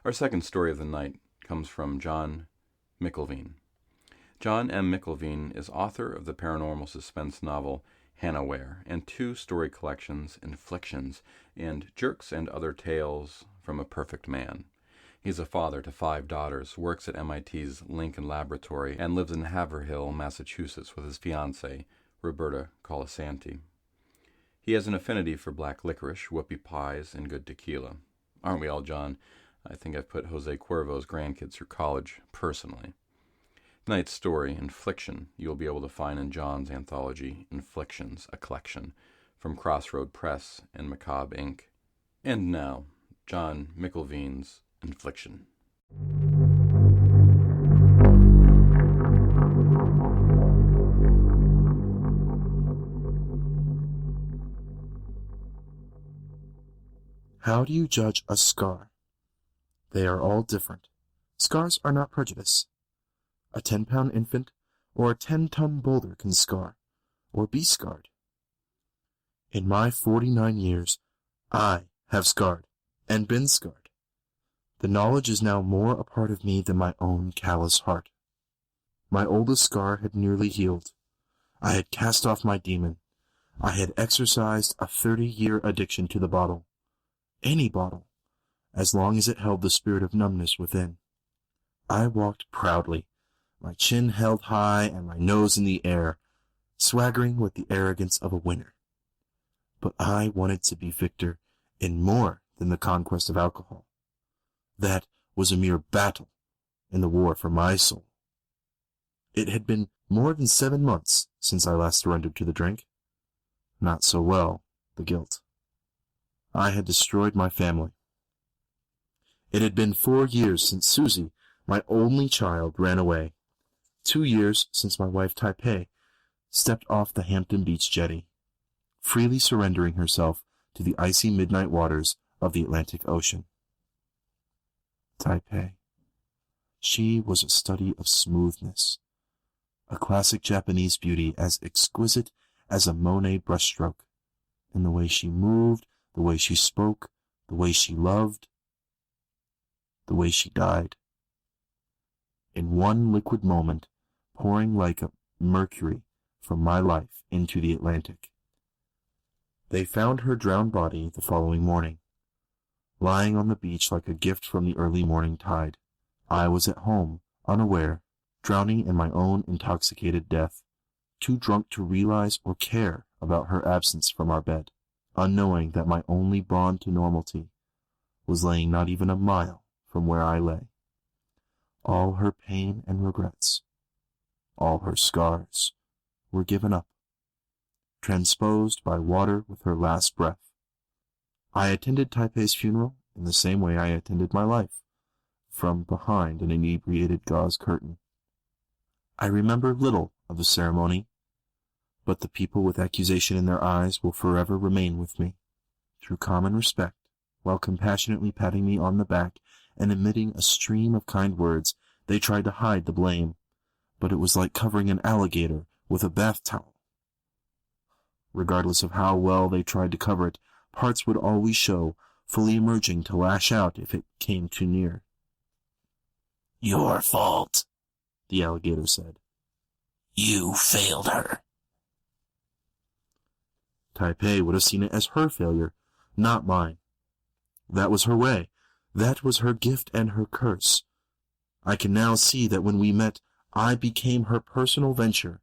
Our second story of the night comes from John McIlveen. John M. McIlveen is author of the paranormal suspense novel Hannahware and two story collections, Inflictions and Jerks and Other Tales from a Perfect Man. He's a father to 5 daughters, works at MIT's Lincoln Laboratory, and lives in Haverhill, Massachusetts with his fiancée, Roberta Colasanti. He has an affinity for black licorice, whoopie pies, and good tequila. Aren't we all, John? I think I've put Jose Cuervo's grandkids through college, personally. Tonight's story, Infliction, you'll be able to find in John's anthology, Inflictions, a collection, from Crossroad Press and Macabre Inc. And now, John McIlveen's Infliction. How do you judge a scar? They are all different. Scars are not prejudice. A 10-pound infant or a 10-ton boulder can scar, or be scarred. In my 49 years, I have scarred, and been scarred. The knowledge is now more a part of me than my own callous heart. My oldest scar had nearly healed. I had cast off my demon. I had exorcised a 30-year addiction to the bottle. Any bottle, as long as it held the spirit of numbness within. I walked proudly, my chin held high and my nose in the air, swaggering with the arrogance of a winner. But I wanted to be victor in more than the conquest of alcohol. That was a mere battle in the war for my soul. It had been more than 7 months since I last surrendered to the drink. Not so well, the guilt. I had destroyed my family. It had been 4 years since Susie, My only child ran away. 2 years since my wife Taipei stepped off the Hampton Beach jetty, freely surrendering herself to the icy midnight waters of the Atlantic Ocean. Taipei. She was a study of smoothness, a classic Japanese beauty as exquisite as a Monet brushstroke, in the way she moved, the way she spoke, the way she loved, the way she died. In one liquid moment, pouring like a mercury from my life into the Atlantic. They found her drowned body the following morning, lying on the beach like a gift from the early morning tide. I was at home, unaware, drowning in my own intoxicated death, too drunk to realize or care about her absence from our bed, unknowing that my only bond to normality was laying not even a mile from where I lay. All her pain and regrets, all her scars, were given up, transposed by water with her last breath. I attended Taipei's funeral in the same way I attended my life, from behind an inebriated gauze curtain. I remember little of the ceremony, but the people with accusation in their eyes will forever remain with me, through common respect, while compassionately patting me on the back and emitting a stream of kind words. They tried to hide the blame, but it was like covering an alligator with a bath towel. Regardless of how well they tried to cover it, parts would always show, fully emerging to lash out if it came too near. "Your fault," the alligator said. "You failed her." Taipei would have seen it as her failure, not mine. That was her way. That was her gift and her curse. I can now see that when we met, I became her personal venture,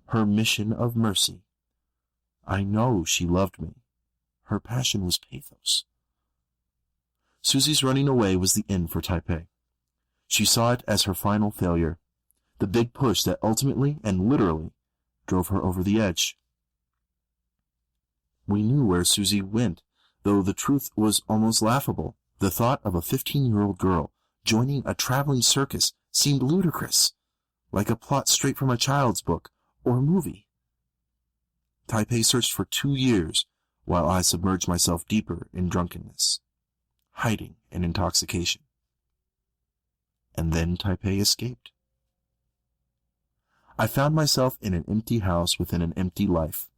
her mission of mercy. I know she loved me. Her passion was pathos. Susie's running away was the end for Taipei. She saw it as her final failure, the big push that ultimately and literally drove her over the edge. We knew where Susie went, though the truth was almost laughable. The thought of a 15-year-old girl joining a traveling circus seemed ludicrous, like a plot straight from a child's book or movie. Taipei searched for 2 years, while I submerged myself deeper in drunkenness, hiding in intoxication. And then Taipei escaped. I found myself in an empty house within an empty life.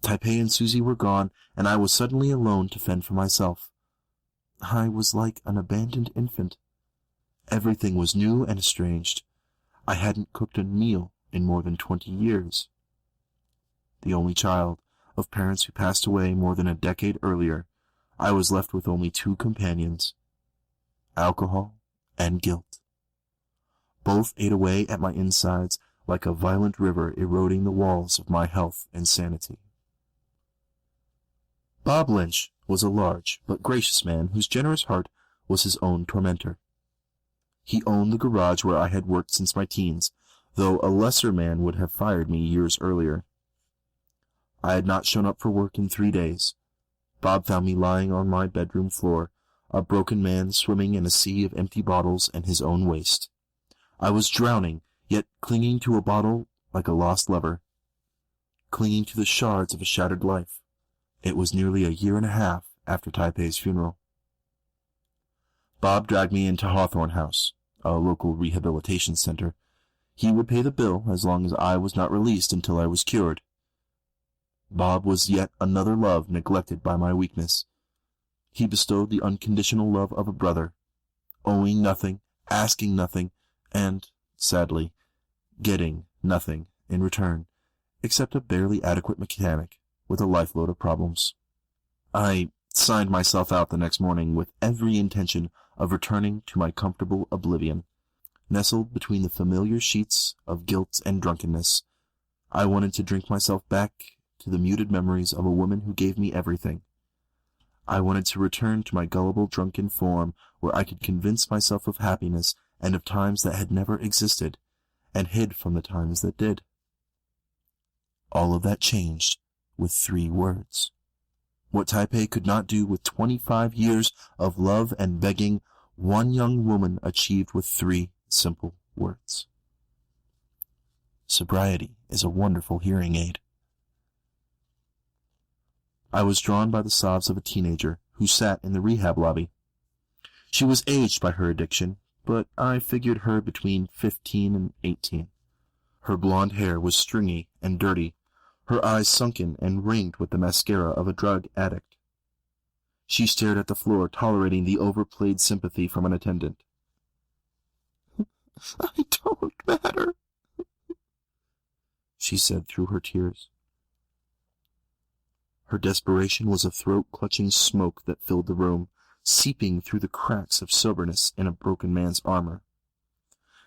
Taipei and Susie were gone, and I was suddenly alone to fend for myself. I was like an abandoned infant. Everything was new and estranged. I hadn't cooked a meal in more than 20 years. The only child of parents who passed away more than a decade earlier, I was left with only 2 companions, alcohol and guilt. Both ate away at my insides like a violent river eroding the walls of my health and sanity. Bob Lynch was a large but gracious man whose generous heart was his own tormentor. He owned the garage where I had worked since my teens, though a lesser man would have fired me years earlier. I had not shown up for work in 3 days. Bob found me lying on my bedroom floor, a broken man swimming in a sea of empty bottles and his own waste. I was drowning, yet clinging to a bottle like a lost lover, clinging to the shards of a shattered life. It was nearly a year and a half after Taipei's funeral. Bob dragged me into Hawthorne House, a local rehabilitation center. He would pay the bill as long as I was not released until I was cured. Bob was yet another love neglected by my weakness. He bestowed the unconditional love of a brother, owing nothing, asking nothing, and, sadly, getting nothing in return, except a barely adequate mechanic with a lifeload of problems. I signed myself out the next morning with every intention of returning to my comfortable oblivion. Nestled between the familiar sheets of guilt and drunkenness, I wanted to drink myself back to the muted memories of a woman who gave me everything. I wanted to return to my gullible drunken form where I could convince myself of happiness and of times that had never existed, and hid from the times that did. All of that changed with 3 words. What Taipei could not do with 25 years of love and begging, one young woman achieved with 3 simple words. Sobriety is a wonderful hearing aid. I was drawn by the sobs of a teenager who sat in the rehab lobby. She was aged by her addiction, but I figured her between 15 and 18. Her blonde hair was stringy and dirty, her eyes sunken and ringed with the mascara of a drug addict. She stared at the floor, tolerating the overplayed sympathy from an attendant. "I don't matter," she said through her tears. Her desperation was a throat-clutching smoke that filled the room, seeping through the cracks of soberness in a broken man's armor.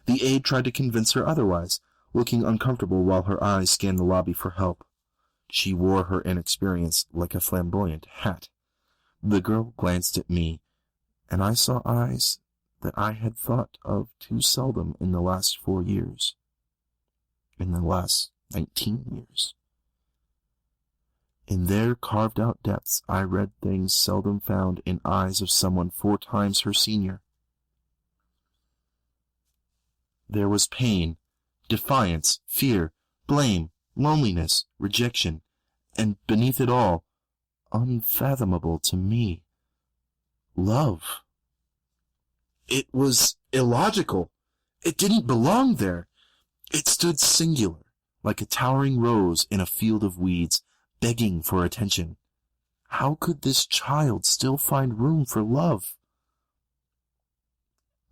The aide tried to convince her otherwise, looking uncomfortable while her eyes scanned the lobby for help. She wore her inexperience like a flamboyant hat. The girl glanced at me, and I saw eyes that I had thought of too seldom in the last 4 years. In the last 19 years. In their carved-out depths I read things seldom found in eyes of someone 4 times her senior. There was pain, defiance, fear, blame, loneliness, rejection, and beneath it all, unfathomable to me, love. It was illogical. It didn't belong there. It stood singular, like a towering rose in a field of weeds, begging for attention. How could this child still find room for love?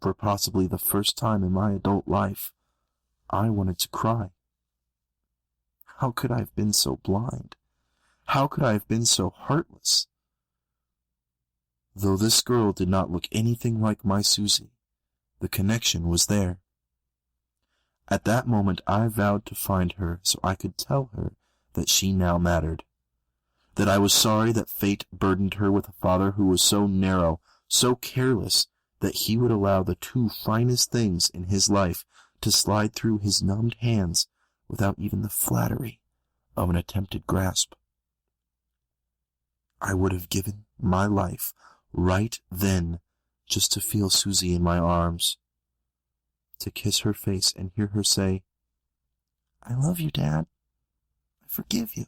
For possibly the first time in my adult life, I wanted to cry. How could I have been so blind? How could I have been so heartless? Though this girl did not look anything like my Susie, the connection was there. At that moment I vowed to find her so I could tell her that she now mattered, that I was sorry that fate burdened her with a father who was so narrow, so careless, that he would allow the 2 finest things in his life to slide through his numbed hands without even the flattery of an attempted grasp. I would have given my life right then just to feel Susie in my arms, to kiss her face and hear her say, "I love you, Dad. I forgive you."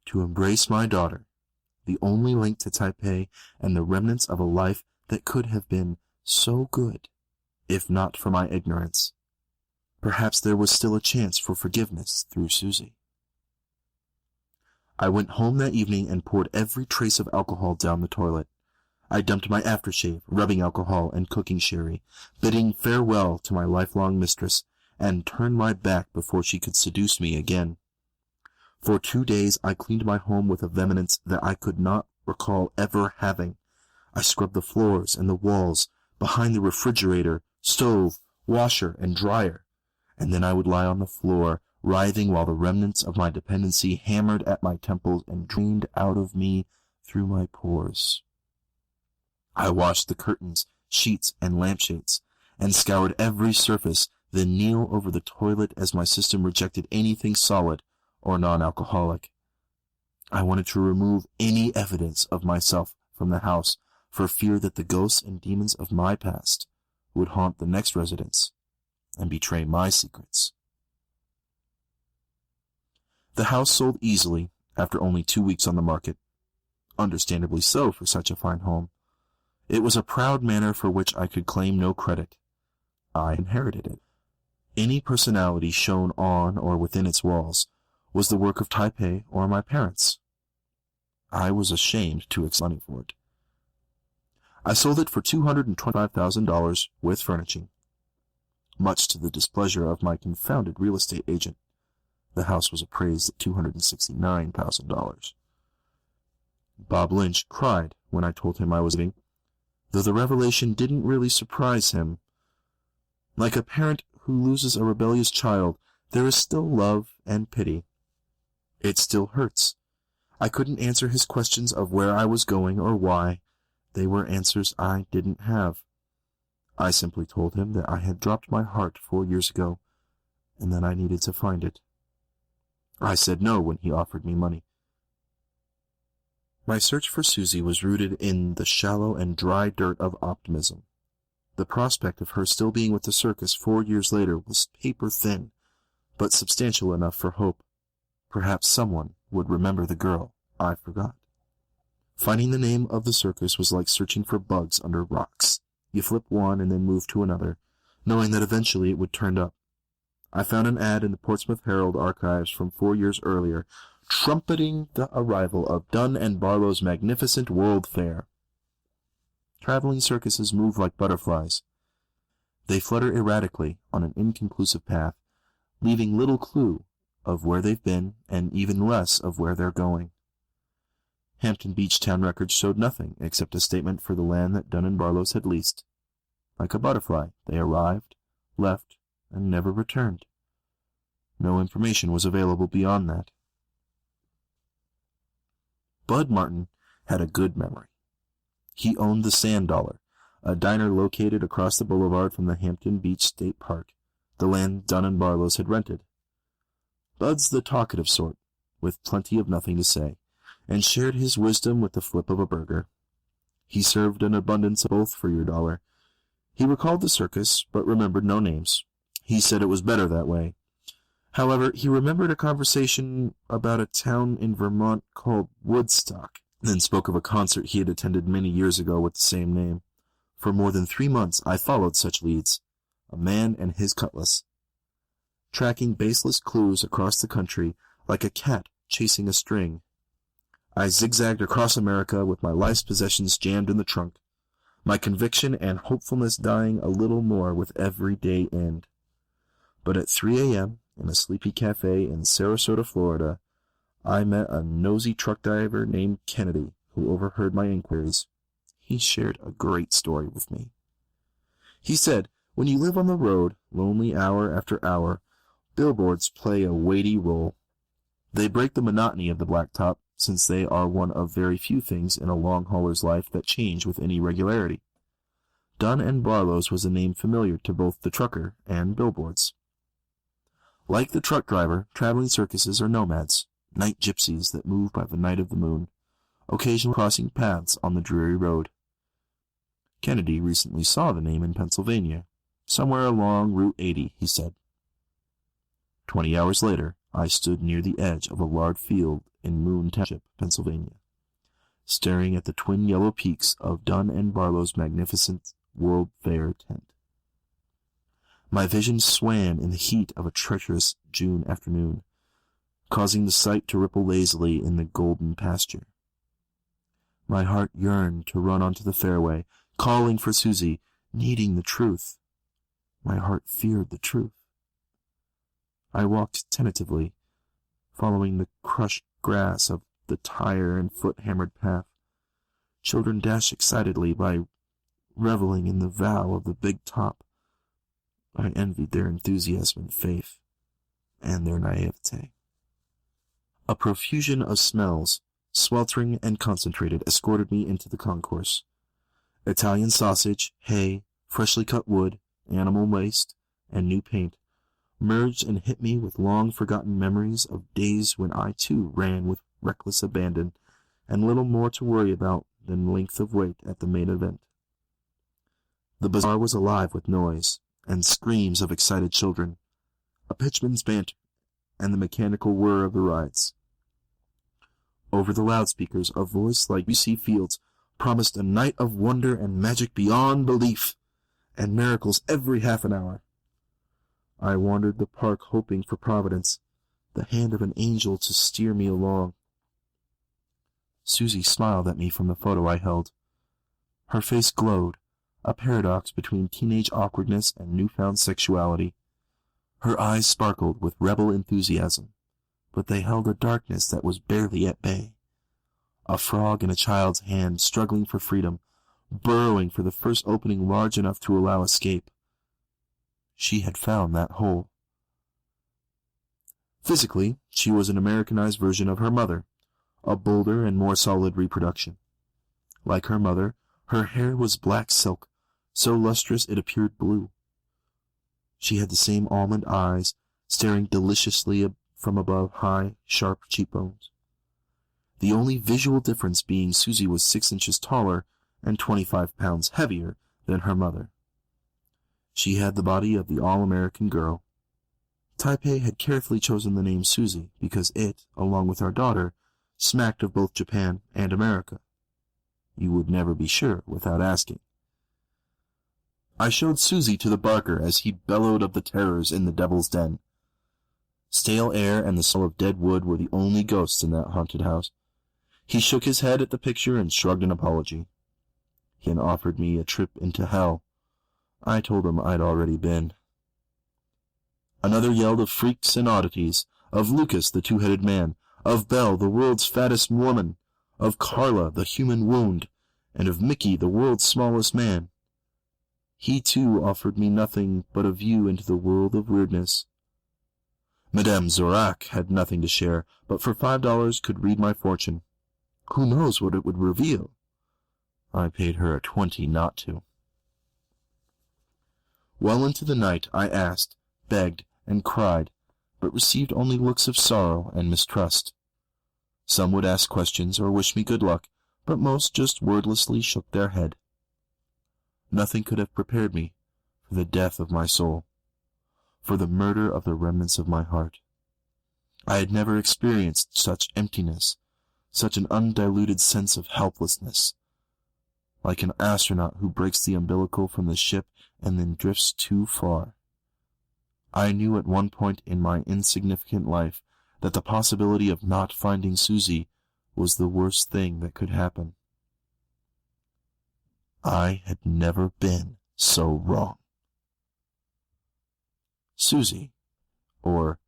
To embrace my daughter, the only link to Taipei and the remnants of a life that could have been so good, if not for my ignorance. Perhaps there was still a chance for forgiveness through Susie. I went home that evening and poured every trace of alcohol down the toilet. I dumped my aftershave, rubbing alcohol, and cooking sherry, bidding farewell to my lifelong mistress, and turned my back before she could seduce me again. For 2 days I cleaned my home with a vehemence that I could not recall ever having. I scrubbed the floors and the walls, behind the refrigerator, stove, washer, and dryer, and then I would lie on the floor, writhing while the remnants of my dependency hammered at my temples and drained out of me through my pores. I washed the curtains, sheets, and lampshades, and scoured every surface, then kneel over the toilet as my system rejected anything solid or non-alcoholic. I wanted to remove any evidence of myself from the house, for fear that the ghosts and demons of my past would haunt the next residents and betray my secrets. The house sold easily after only 2 weeks on the market, understandably so for such a fine home. It was a proud manor for which I could claim no credit. I inherited it. Any personality shown on or within its walls was the work of Taipei or my parents. I was ashamed to accept money for it. I sold it for $225,000 with furnishing, much to the displeasure of my confounded real estate agent. The house was appraised at $269,000. Bob Lynch cried when I told him I was leaving, though the revelation didn't really surprise him. Like a parent who loses a rebellious child, there is still love and pity. It still hurts. I couldn't answer his questions of where I was going or why. They were answers I didn't have. I simply told him that I had dropped my heart 4 years ago, and that I needed to find it. I said no when he offered me money. My search for Susie was rooted in the shallow and dry dirt of optimism. The prospect of her still being with the circus 4 years later was paper-thin, but substantial enough for hope. Perhaps someone would remember the girl I forgot. Finding the name of the circus was like searching for bugs under rocks. You flip one and then move to another, knowing that eventually it would turn up. I found an ad in the Portsmouth Herald archives from 4 years earlier, trumpeting the arrival of Dunn and Barlow's magnificent World Fair. Traveling circuses move like butterflies. They flutter erratically on an inconclusive path, leaving little clue of where they've been and even less of where they're going. Hampton Beach town records showed nothing except a statement for the land that Dunn and Barlow's had leased. Like a butterfly, they arrived, left, and never returned. No information was available beyond that. Bud Martin had a good memory. He owned the Sand Dollar, a diner located across the boulevard from the Hampton Beach State Park, the land Dunn and Barlow's had rented. Bud's the talkative sort, with plenty of nothing to say, and shared his wisdom with the flip of a burger. He served an abundance of both for your dollar. He recalled the circus, but remembered no names. He said it was better that way. However, he remembered a conversation about a town in Vermont called Woodstock, then spoke of a concert he had attended many years ago with the same name. For more than 3 months I followed such leads, a man and his cutlass, tracking baseless clues across the country like a cat chasing a string. I zigzagged across America with my life's possessions jammed in the trunk, my conviction and hopefulness dying a little more with every day end. But at 3 a.m., in a sleepy cafe in Sarasota, Florida, I met a nosy truck driver named Kennedy who overheard my inquiries. He shared a great story with me. He said, when you live on the road, lonely hour after hour, billboards play a weighty role. They break the monotony of the blacktop, since they are one of very few things in a long hauler's life that change with any regularity. Dunn and Barlow's was a name familiar to both the trucker and billboards. Like the truck driver, traveling circuses are nomads, night gypsies that move by the night of the moon, occasionally crossing paths on the dreary road. Kennedy recently saw the name in Pennsylvania, somewhere along Route 80, he said. 20 hours later, I stood near the edge of a large field in Moon Township, Pennsylvania, staring at the twin yellow peaks of Dunn and Barlow's magnificent World Fair tent. My vision swam in the heat of a treacherous June afternoon, causing the sight to ripple lazily in the golden pasture. My heart yearned to run onto the fairway, calling for Susie, needing the truth. My heart feared the truth. I walked tentatively, following the crushed grass of the tire and foot-hammered path. Children dashed excitedly by, reveling in the vow of the big top. I envied their enthusiasm and faith, and their naivete. A profusion of smells, sweltering and concentrated, escorted me into the concourse. Italian sausage, hay, freshly cut wood, animal waste, and new paint merged and hit me with long-forgotten memories of days when I, too, ran with reckless abandon, and little more to worry about than length of wait at the main event. The bazaar was alive with noise, and screams of excited children, a pitchman's banter, and the mechanical whir of the rides. Over the loudspeakers, a voice like U.C. Fields promised a night of wonder and magic beyond belief, and miracles every half an hour. I wandered the park hoping for Providence, the hand of an angel to steer me along. Susie smiled at me from the photo I held. Her face glowed, a paradox between teenage awkwardness and newfound sexuality. Her eyes sparkled with rebel enthusiasm, but they held a darkness that was barely at bay. A frog in a child's hand struggling for freedom, burrowing for the first opening large enough to allow escape. She had found that hole. Physically, she was an Americanized version of her mother, a bolder and more solid reproduction. Like her mother, her hair was black silk, so lustrous it appeared blue. She had the same almond eyes, staring deliciously from above high, sharp cheekbones. the only visual difference being Susie was 6 inches taller and 25 pounds heavier than her mother. She had the body of the all-American girl. Taipei had carefully chosen the name Susie because it, along with our daughter, smacked of both Japan and America. You would never be sure without asking. I showed Susie to the barker as he bellowed of the terrors in the Devil's Den. Stale air and the smell of dead wood were the only ghosts in that haunted house. He shook his head at the picture and shrugged an apology. He had offered me a trip into hell. I told him I'd already been. Another yelled of freaks and oddities, of Lucas the two-headed man, of Belle the world's fattest woman, of Carla the human wound, and of Mickey the world's smallest man. He too offered me nothing but a view into the world of weirdness. Madame Zorac had nothing to share, but for $5 could read my fortune. Who knows what it would reveal? I paid her a 20 not to. Well into the night I asked, begged, and cried, but received only looks of sorrow and mistrust. Some would ask questions or wish me good luck, but most just wordlessly shook their head. Nothing could have prepared me for the death of my soul, for the murder of the remnants of my heart. I had never experienced such emptiness, such an undiluted sense of helplessness, like an astronaut who breaks the umbilical from the ship and then drifts too far. I knew at one point in my insignificant life that the possibility of not finding Susie was the worst thing that could happen. I had never been so wrong. Susie, or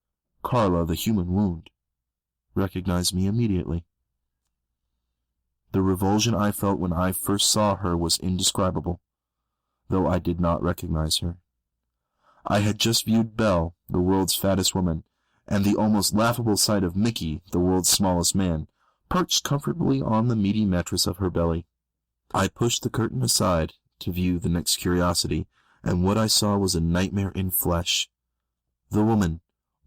Carla the human wound, recognized me immediately. The revulsion I felt when I first saw her was indescribable, though I did not recognize her. I had just viewed Belle, the world's fattest woman, and the almost laughable sight of Mickey, the world's smallest man, perched comfortably on the meaty mattress of her belly. I pushed the curtain aside to view the next curiosity, and what I saw was a nightmare in flesh. The woman,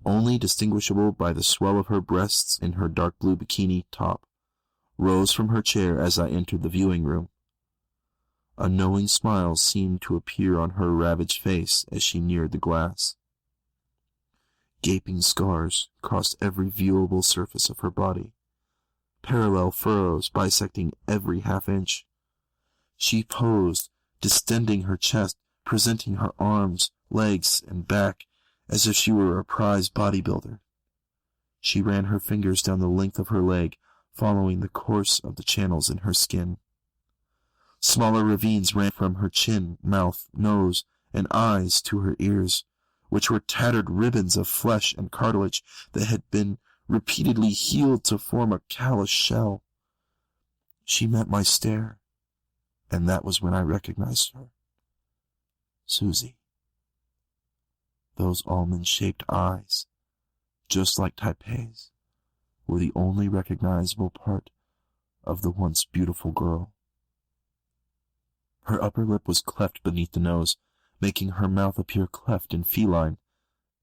only distinguishable by the swell of her breasts in her dark blue bikini top, rose from her chair as I entered the viewing room. A knowing smile seemed to appear on her ravaged face as she neared the glass. Gaping scars crossed every viewable surface of her body, parallel furrows bisecting every half-inch. She posed, distending her chest, presenting her arms, legs, and back as if she were a prize bodybuilder. She ran her fingers down the length of her leg, following the course of the channels in her skin. Smaller ravines ran from her chin, mouth, nose, and eyes to her ears, which were tattered ribbons of flesh and cartilage that had been repeatedly healed to form a callous shell. She met my stare, and that was when I recognized her. Susie. Those almond-shaped eyes, just like Taipei's, were the only recognizable part of the once beautiful girl. Her upper lip was cleft beneath the nose, making her mouth appear cleft and feline,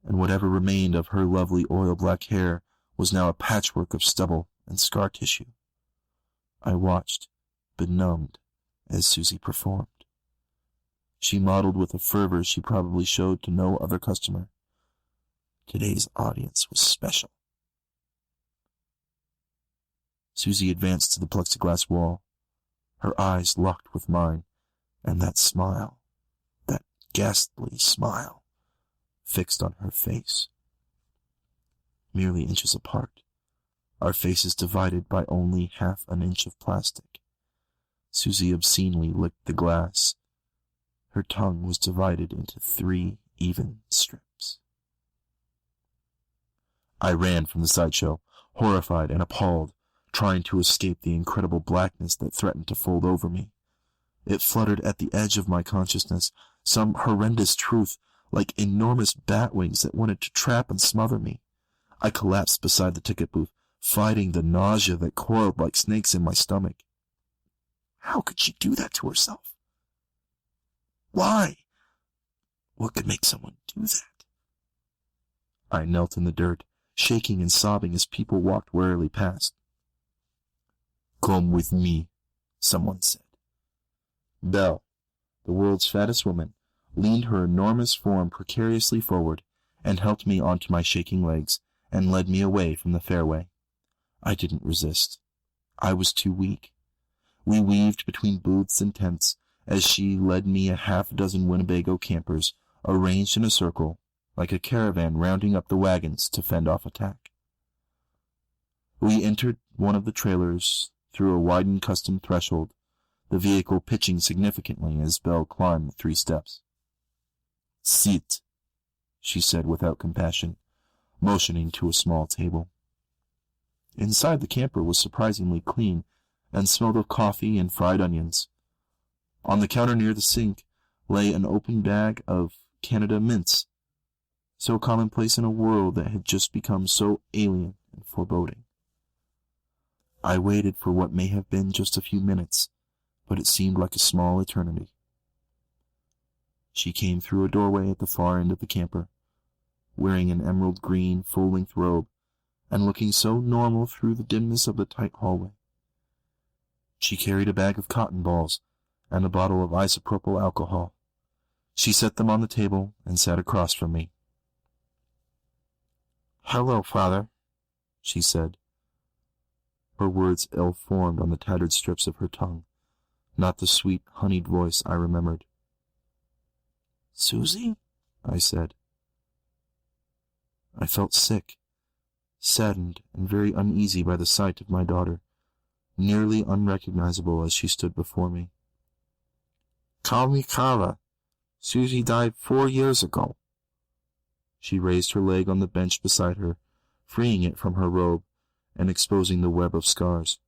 and whatever remained of her lovely oil-black hair was now a patchwork of stubble and scar tissue. I watched, benumbed, as Susie performed. She modeled with a fervor she probably showed to no other customer. Today's audience was special. Susie advanced to the plexiglass wall, her eyes locked with mine, and that smile, that ghastly smile, fixed on her face. Merely inches apart, our faces divided by only half an inch of plastic. Susie obscenely licked the glass. Her tongue was divided into 3 even strips. I ran from the sideshow, horrified and appalled, trying to escape the incredible blackness that threatened to fold over me. It fluttered at the edge of my consciousness, some horrendous truth, like enormous bat wings that wanted to trap and smother me. I collapsed beside the ticket booth, fighting the nausea that coiled like snakes in my stomach. How could she do that to herself? Why? What could make someone do that? I knelt in the dirt, shaking and sobbing as people walked warily past. Come with me, someone said. Belle, the world's fattest woman, leaned her enormous form precariously forward and helped me onto my shaking legs and led me away from the fairway. I didn't resist. I was too weak. We weaved between booths and tents as she led me a half-dozen Winnebago campers arranged in a circle like a caravan rounding up the wagons to fend off attack. We entered one of the trailers through a widened custom threshold, the vehicle pitching significantly as Belle climbed the 3 steps. Sit, she said without compassion, motioning to a small table. Inside the camper was surprisingly clean and smelled of coffee and fried onions. On the counter near the sink lay an open bag of Canada mints, so commonplace in a world that had just become so alien and foreboding. I waited for what may have been just a few minutes, but it seemed like a small eternity. She came through a doorway at the far end of the camper, wearing an emerald green full-length robe, and looking so normal through the dimness of the tight hallway. She carried a bag of cotton balls and a bottle of isopropyl alcohol. She set them on the table and sat across from me. "Hello, Father," she said. Her words ill-formed on the tattered strips of her tongue, not the sweet, honeyed voice I remembered. "Susie?" I said. I felt sick, saddened and very uneasy by the sight of my daughter, nearly unrecognizable as she stood before me. "Call me Carla. Susie died 4 years ago." She raised her leg on the bench beside her, freeing it from her robe and exposing the web of scars.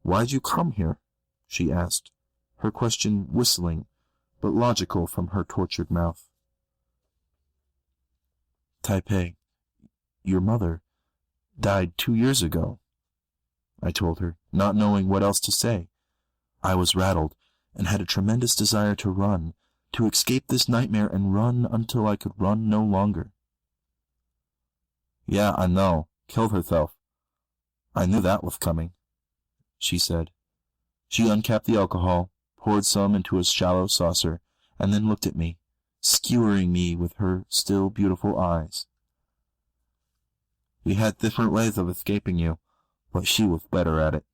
"Why'd you come here?" she asked, her question whistling, but logical from her tortured mouth. "Taipei, your mother died 2 years ago," I told her, not knowing what else to say. I was rattled and had a tremendous desire to run, to escape this nightmare and run until I could run no longer. "Yeah, I know. Killed herself. I knew that was coming," she said. She uncapped the alcohol, poured some into a shallow saucer, and then looked at me, skewering me with her still beautiful eyes. "We had different ways of escaping you, but she was better at it."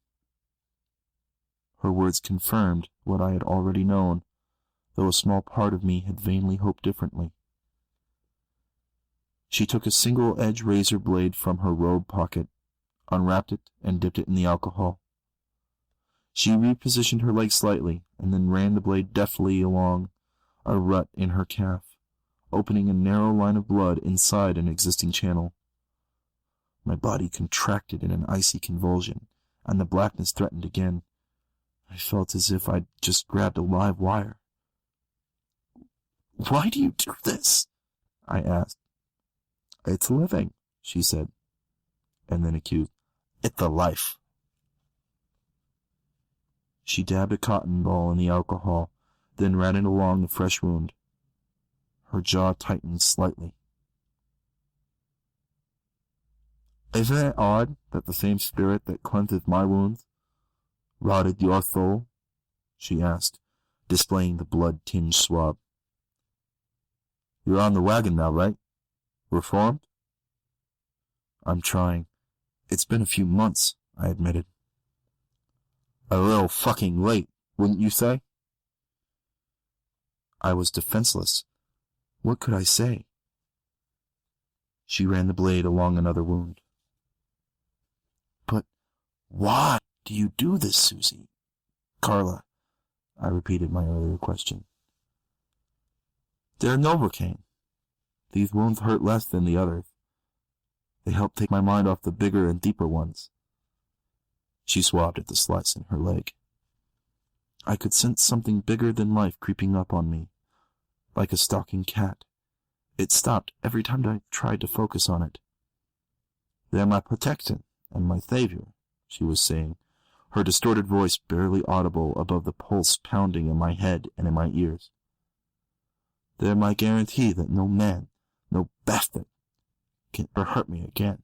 Her words confirmed what I had already known, though a small part of me had vainly hoped differently. She took a single-edged razor blade from her robe pocket, unwrapped it, and dipped it in the alcohol. She repositioned her leg slightly, and then ran the blade deftly along a rut in her calf, opening a narrow line of blood inside an existing channel. My body contracted in an icy convulsion, and the blackness threatened again. I felt as if I'd just grabbed a live wire. "Why do you do this?" I asked. "It's a living," she said, and then accused, "It's a life." She dabbed a cotton ball in the alcohol, then ran it along the fresh wound. Her jaw tightened slightly. "Isn't it odd that the same spirit that cleanses my wounds rotted your soul?" she asked, displaying the blood-tinged swab. "You're on the wagon now, right? Reformed?" "I'm trying. It's been a few months," I admitted. "A little fucking late, wouldn't you say?" I was defenseless. What could I say? She ran the blade along another wound. "But why do you do this, Susie?" "Carla," I repeated my earlier question. "They're Novocaine. These wounds hurt less than the others. They help take my mind off the bigger and deeper ones." She swabbed at the slice in her leg. I could sense something bigger than life creeping up on me, like a stalking cat. It stopped every time I tried to focus on it. "They're my protection and my savior," she was saying, her distorted voice barely audible above the pulse pounding in my head and in my ears. "They're my guarantee that no man, no bastard, can ever hurt me again."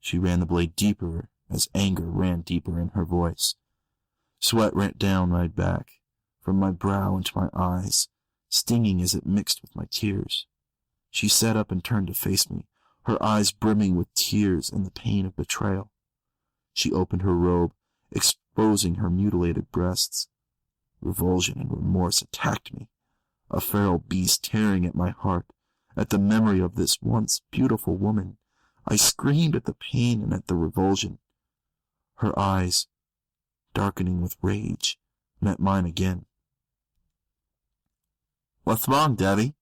She ran the blade deeper as anger ran deeper in her voice. Sweat ran down my back, from my brow into my eyes, stinging as it mixed with my tears. She sat up and turned to face me, her eyes brimming with tears and the pain of betrayal. She opened her robe, exposing her mutilated breasts. Revulsion and remorse attacked me, a feral beast tearing at my heart. At the memory of this once beautiful woman, I screamed at the pain and at the revulsion. Her eyes, darkening with rage, met mine again. "What's wrong, Daddy?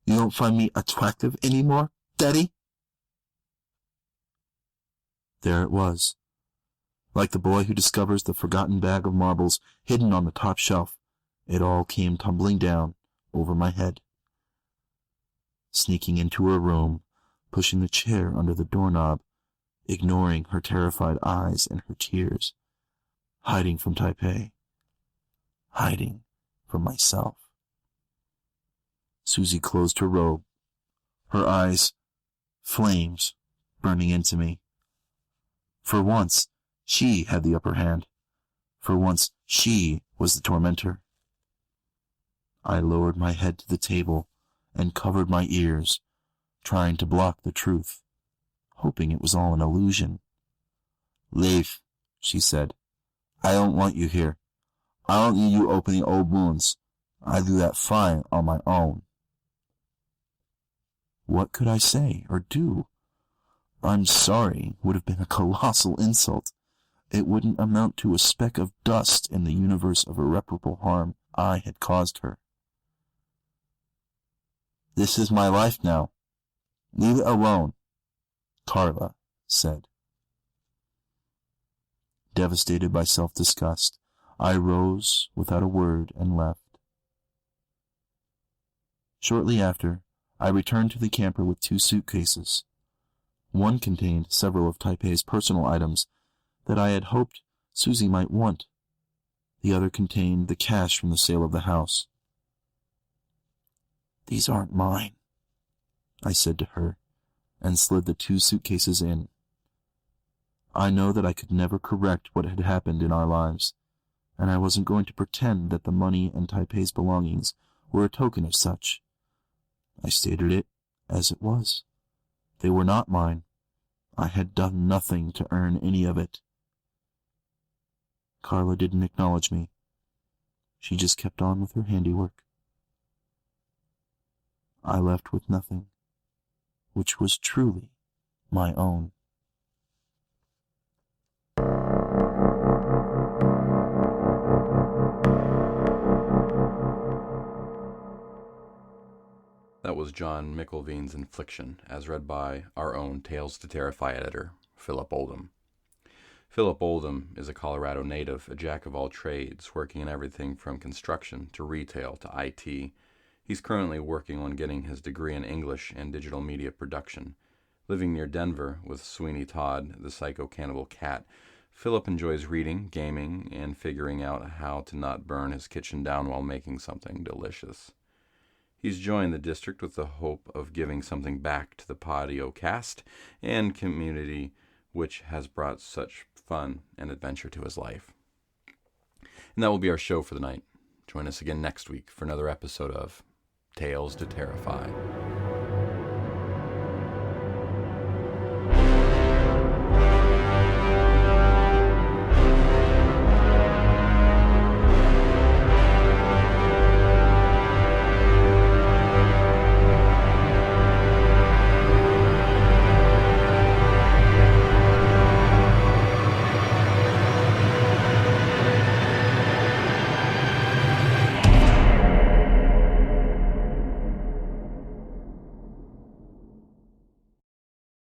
You don't find me attractive anymore, Daddy?" There it was. Like the boy who discovers the forgotten bag of marbles hidden on the top shelf, it all came tumbling down over my head. Sneaking into her room, pushing the chair under the doorknob, ignoring her terrified eyes and her tears, hiding from Taipei, hiding from myself. Susie closed her robe, her eyes, flames, burning into me. For once, she had the upper hand. For once, she was the tormentor. I lowered my head to the table and covered my ears, trying to block the truth, hoping it was all an illusion. "Leave," she said. "I don't want you here. I don't need you opening old wounds. I do that fine on my own." What could I say or do? "I'm sorry" would have been a colossal insult. It wouldn't amount to a speck of dust in the universe of irreparable harm I had caused her. "This is my life now. Leave it alone," Carla said. Devastated by self-disgust, I rose without a word and left. Shortly after, I returned to the camper with 2 suitcases. One contained several of Taipei's personal items that I had hoped Susie might want. The other contained the cash from the sale of the house. "These aren't mine," I said to her, and slid the 2 suitcases in. I know that I could never correct what had happened in our lives, and I wasn't going to pretend that the money and Taipei's belongings were a token of such. I stated it as it was. They were not mine. I had done nothing to earn any of it. Carla didn't acknowledge me. She just kept on with her handiwork. I left with nothing, which was truly my own. That was John McIlveen's Infliction, as read by our own Tales to Terrify editor, Philip Oldham. Philip Oldham is a Colorado native, a jack of all trades, working in everything from construction to retail to IT. He's currently working on getting his degree in English and digital media production. Living near Denver with Sweeney Todd, the psycho-cannibal cat, Philip enjoys reading, gaming, and figuring out how to not burn his kitchen down while making something delicious. He's joined the district with the hope of giving something back to the Podio cast and community, which has brought such fun and adventure to his life. And that will be our show for the night. Join us again next week for another episode of Tales to Terrify.